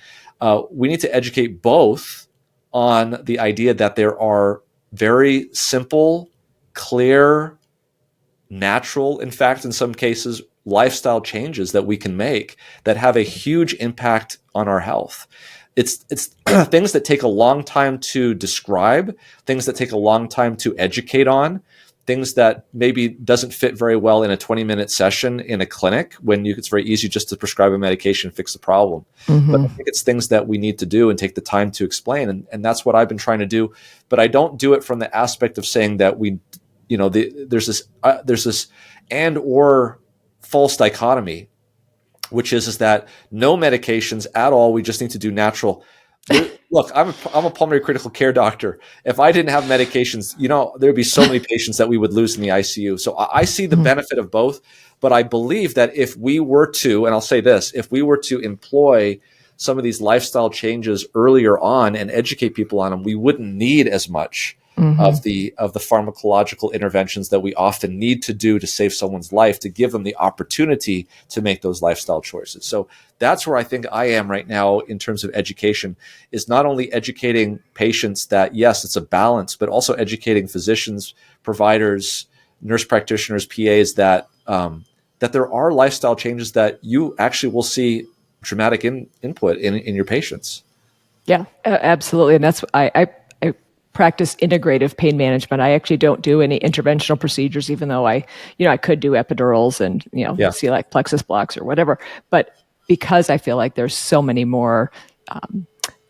We need to educate both on the idea that there are very simple, clear, natural, in fact, in some cases, lifestyle changes that we can make that have a huge impact on our health. It's things that take a long time to describe, things that take a long time to educate on, things that maybe doesn't fit very well in a 20-minute session in a clinic when it's very easy just to prescribe a medication and fix the problem. Mm-hmm. But I think it's things that we need to do and take the time to explain. And that's what I've been trying to do. But I don't do it from the aspect of saying that there's this and or false dichotomy, which is that no medications at all. We just need to do natural. Look, I'm a pulmonary critical care doctor. If I didn't have medications, there'd be so many patients that we would lose in the ICU. So I see the benefit of both, but I believe that if we were to, and I'll say this, if we were to employ some of these lifestyle changes earlier on and educate people on them, we wouldn't need as much of the pharmacological interventions that we often need to do to save someone's life, to give them the opportunity to make those lifestyle choices. So that's where I think I am right now in terms of education, is not only educating patients that, yes, it's a balance, but also educating physicians, providers, nurse practitioners, PAs that there are lifestyle changes that you actually will see dramatic input in your patients. Yeah, absolutely. And that's I practice integrative pain management. I actually don't do any interventional procedures, even though I could do epidurals and, see like plexus blocks or whatever. But because I feel like there's so many more,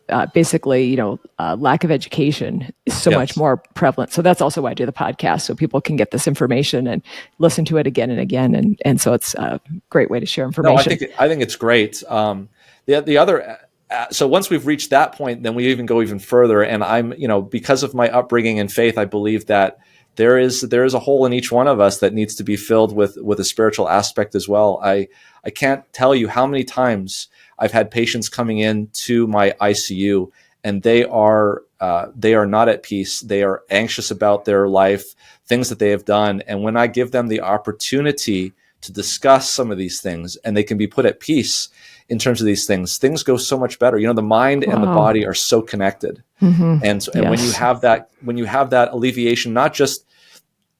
lack of education is so much more prevalent. So that's also why I do the podcast, so people can get this information and listen to it again and again. And so it's a great way to share information. No, I think it's great. The other, so once we've reached that point, then we even go even further. And I'm, because of my upbringing and faith, I believe that there is a hole in each one of us that needs to be filled with a spiritual aspect as well. I can't tell you how many times I've had patients coming in to my ICU and they are not at peace. They are anxious about their life, things that they have done. And when I give them the opportunity to discuss some of these things and they can be put at peace in terms of these things go so much better. The mind and the body are so connected. Mm-hmm. And when you have that alleviation, not just,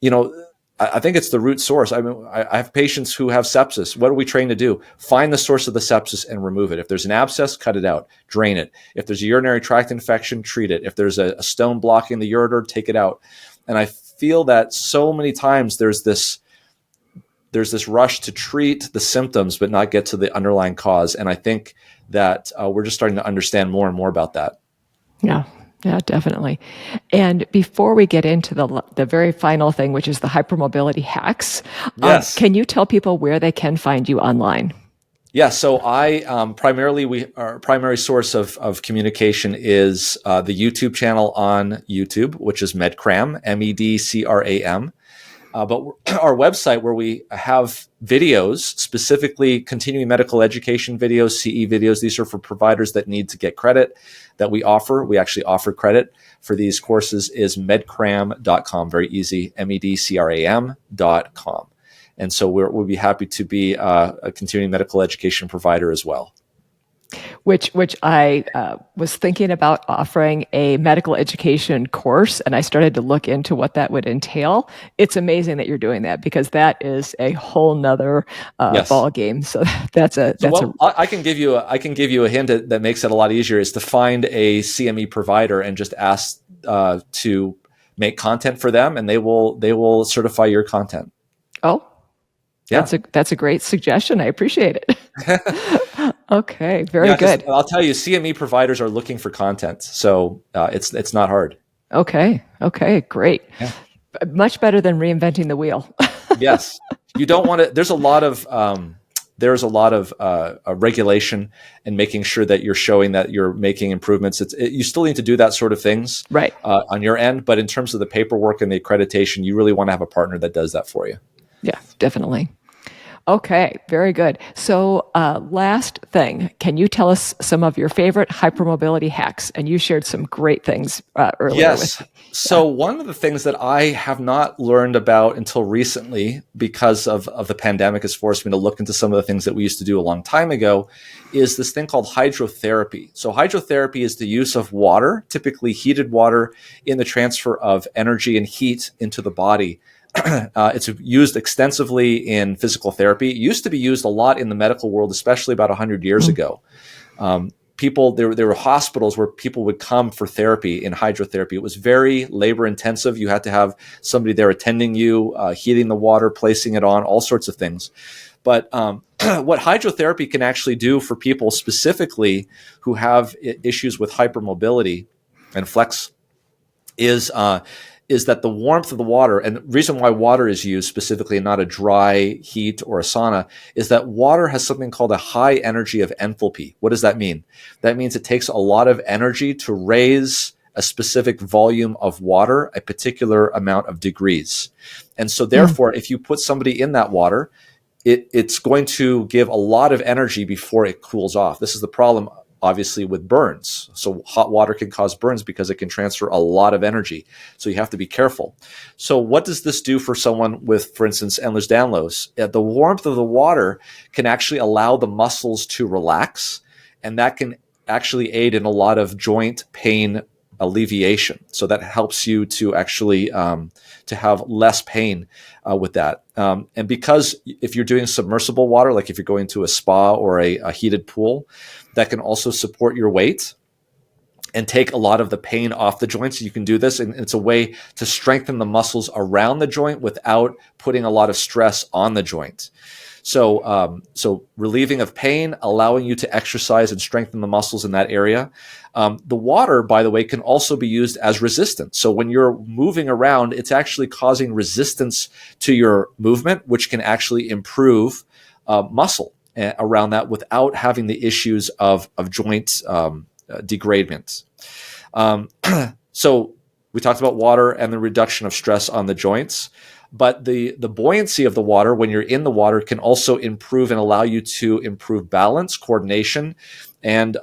I think it's the root source. I mean, I have patients who have sepsis. What are we trained to do? Find the source of the sepsis and remove it. If there's an abscess, cut it out, drain it. If there's a urinary tract infection, treat it. If there's a stone blocking the ureter, take it out. And I feel that so many times there's this rush to treat the symptoms, but not get to the underlying cause. And I think that we're just starting to understand more and more about that. Yeah, definitely. And before we get into the very final thing, which is the hypermobility hacks, yes. Can you tell people where they can find you online? Yeah, so our primary source of communication is the YouTube channel on YouTube, which is Medcram, MEDCRAM. But our website, where we have videos, specifically continuing medical education videos, CE videos, these are for providers that need to get credit that we offer. We actually offer credit for these courses, is medcram.com. Very easy, medcram.com. And so we'll be happy to be a continuing medical education provider as well. Which I was thinking about offering a medical education course, and I started to look into what that would entail. It's amazing that you're doing that, because that is a whole nother ball game. So I can give you a hint that makes it a lot easier, is to find a CME provider and just ask to make content for them, and they will certify your content. Oh. Yeah. That's a great suggestion. I appreciate it. Okay, very good. I'll tell you, CME providers are looking for content, so it's not hard. Okay, great. Yeah. Much better than reinventing the wheel. Yes, you don't want to. There's a lot of regulation and making sure that you're showing that you're making improvements. You still need to do that sort of things, right, on your end. But in terms of the paperwork and the accreditation, you really want to have a partner that does that for you. Yeah, definitely. Okay, very good. So, last thing, can you tell us some of your favorite hypermobility hacks? And you shared some great things earlier with. Yes. So one of the things that I have not learned about until recently, because of the pandemic has forced me to look into some of the things that we used to do a long time ago, is this thing called hydrotherapy. So hydrotherapy is the use of water, typically heated water, in the transfer of energy and heat into the body. It's used extensively in physical therapy. It used to be used a lot in the medical world, especially about 100 years ago. There were hospitals where people would come for therapy in hydrotherapy. It was very labor intensive. You had to have somebody there attending you, heating the water, placing it on, all sorts of things. But what hydrotherapy can actually do for people specifically who have issues with hypermobility and flex is that the warmth of the water, and the reason why water is used specifically and not a dry heat or a sauna, is that water has something called a high energy of enthalpy. What does that mean? That means it takes a lot of energy to raise a specific volume of water a particular amount of degrees. And so therefore, if you put somebody in that water, it's going to give a lot of energy before it cools off. This is the problem, obviously, with burns. So hot water can cause burns because it can transfer a lot of energy. So you have to be careful. So what does this do for someone with, for instance, Ehlers-Danlos? The warmth of the water can actually allow the muscles to relax, and that can actually aid in a lot of joint pain alleviation. So that helps you to actually to have less pain with that. And because if you're doing submersible water, like if you're going to a spa or a heated pool, that can also support your weight and take a lot of the pain off the joints. You can do this, and it's a way to strengthen the muscles around the joint without putting a lot of stress on the joint. So relieving of pain, allowing you to exercise and strengthen the muscles in that area. The water, by the way, can also be used as resistance. So when you're moving around, it's actually causing resistance to your movement, which can actually improve muscle around that without having the issues of joint degradement. So we talked about water and the reduction of stress on the joints. But the buoyancy of the water when you're in the water can also improve and allow you to improve balance, coordination, and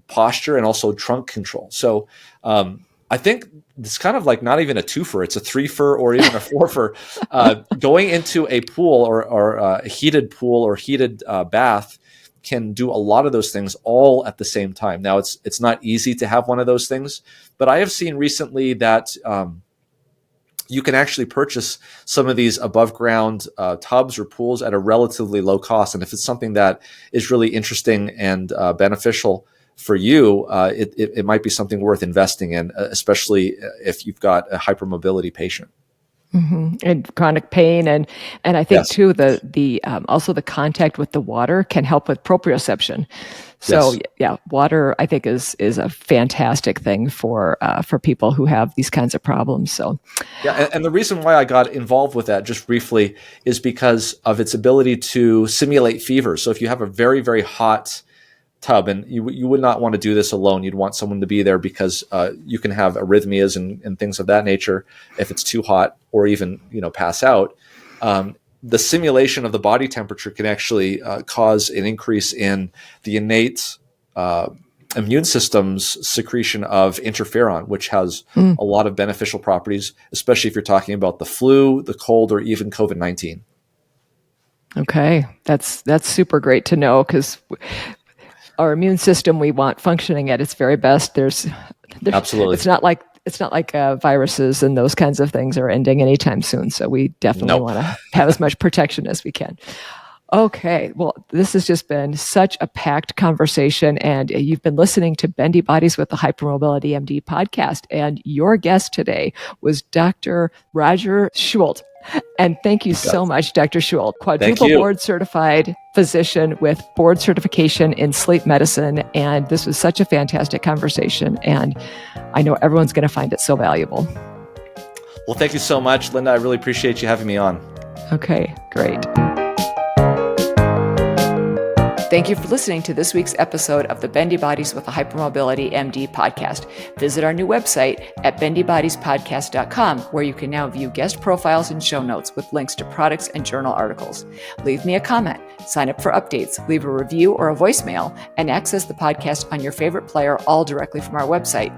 posture, and also trunk control. So I think it's kind of like not even a twofer, it's a threefer or even a fourfer. Going into a pool or a heated pool or heated bath can do a lot of those things all at the same time. Now, it's not easy to have one of those things, but I have seen recently that you can actually purchase some of these above ground tubs or pools at a relatively low cost. And if it's something that is really interesting and beneficial for you, it might be something worth investing in, especially if you've got a hypermobility patient. Mm-hmm. And chronic pain, and I think too the also the contact with the water can help with proprioception. So water I think is a fantastic thing for people who have these kinds of problems. So and the reason why I got involved with that, just briefly, is because of its ability to simulate fever. So if you have a very, very hot tub, and you would not want to do this alone. You'd want someone to be there because you can have arrhythmias and things of that nature if it's too hot, or even pass out. The simulation of the body temperature can actually cause an increase in the innate immune system's secretion of interferon, which has a lot of beneficial properties, especially if you're talking about the flu, the cold, or even COVID-19. Okay, that's super great to know, because our immune system, we want functioning at its very best. There's absolutely. It's not like viruses and those kinds of things are ending anytime soon. So we definitely want to have as much protection as we can. Okay, well, this has just been such a packed conversation, and you've been listening to Bendy Bodies with the Hypermobility MD podcast, and your guest today was Dr. Roger Seheult. And thank you so much, Dr. Seheult, quadruple board certified physician with board certification in sleep medicine. And this was such a fantastic conversation, and I know everyone's going to find it so valuable. Well, thank you so much, Linda. I really appreciate you having me on. Okay, great. Thank you for listening to this week's episode of the Bendy Bodies with the Hypermobility MD podcast. Visit our new website at bendybodiespodcast.com, where you can now view guest profiles and show notes with links to products and journal articles. Leave me a comment, sign up for updates, leave a review or a voicemail, and access the podcast on your favorite player, all directly from our website.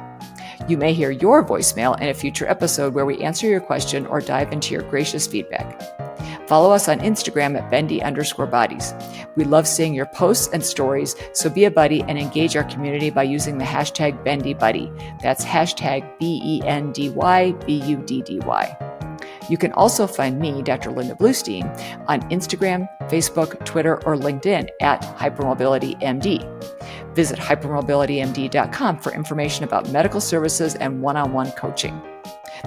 You may hear your voicemail in a future episode where we answer your question or dive into your gracious feedback. Follow us on Instagram at bendy_bodies. We love seeing your posts and stories, so be a buddy and engage our community by using the hashtag BendyBuddy. That's hashtag BendyBuddy. You can also find me, Dr. Linda Bluestein, on Instagram, Facebook, Twitter, or LinkedIn at Hypermobility MD. Visit hypermobilitymd.com for information about medical services and one-on-one coaching.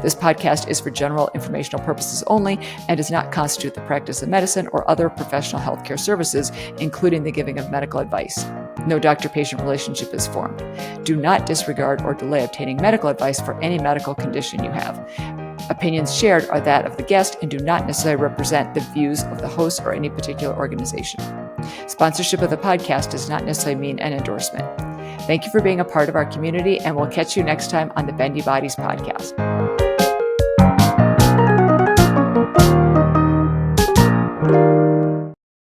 This podcast is for general informational purposes only and does not constitute the practice of medicine or other professional healthcare services, including the giving of medical advice. No doctor-patient relationship is formed. Do not disregard or delay obtaining medical advice for any medical condition you have. Opinions shared are that of the guest and do not necessarily represent the views of the host or any particular organization. Sponsorship of the podcast does not necessarily mean an endorsement. Thank you for being a part of our community, and we'll catch you next time on the Bendy Bodies podcast.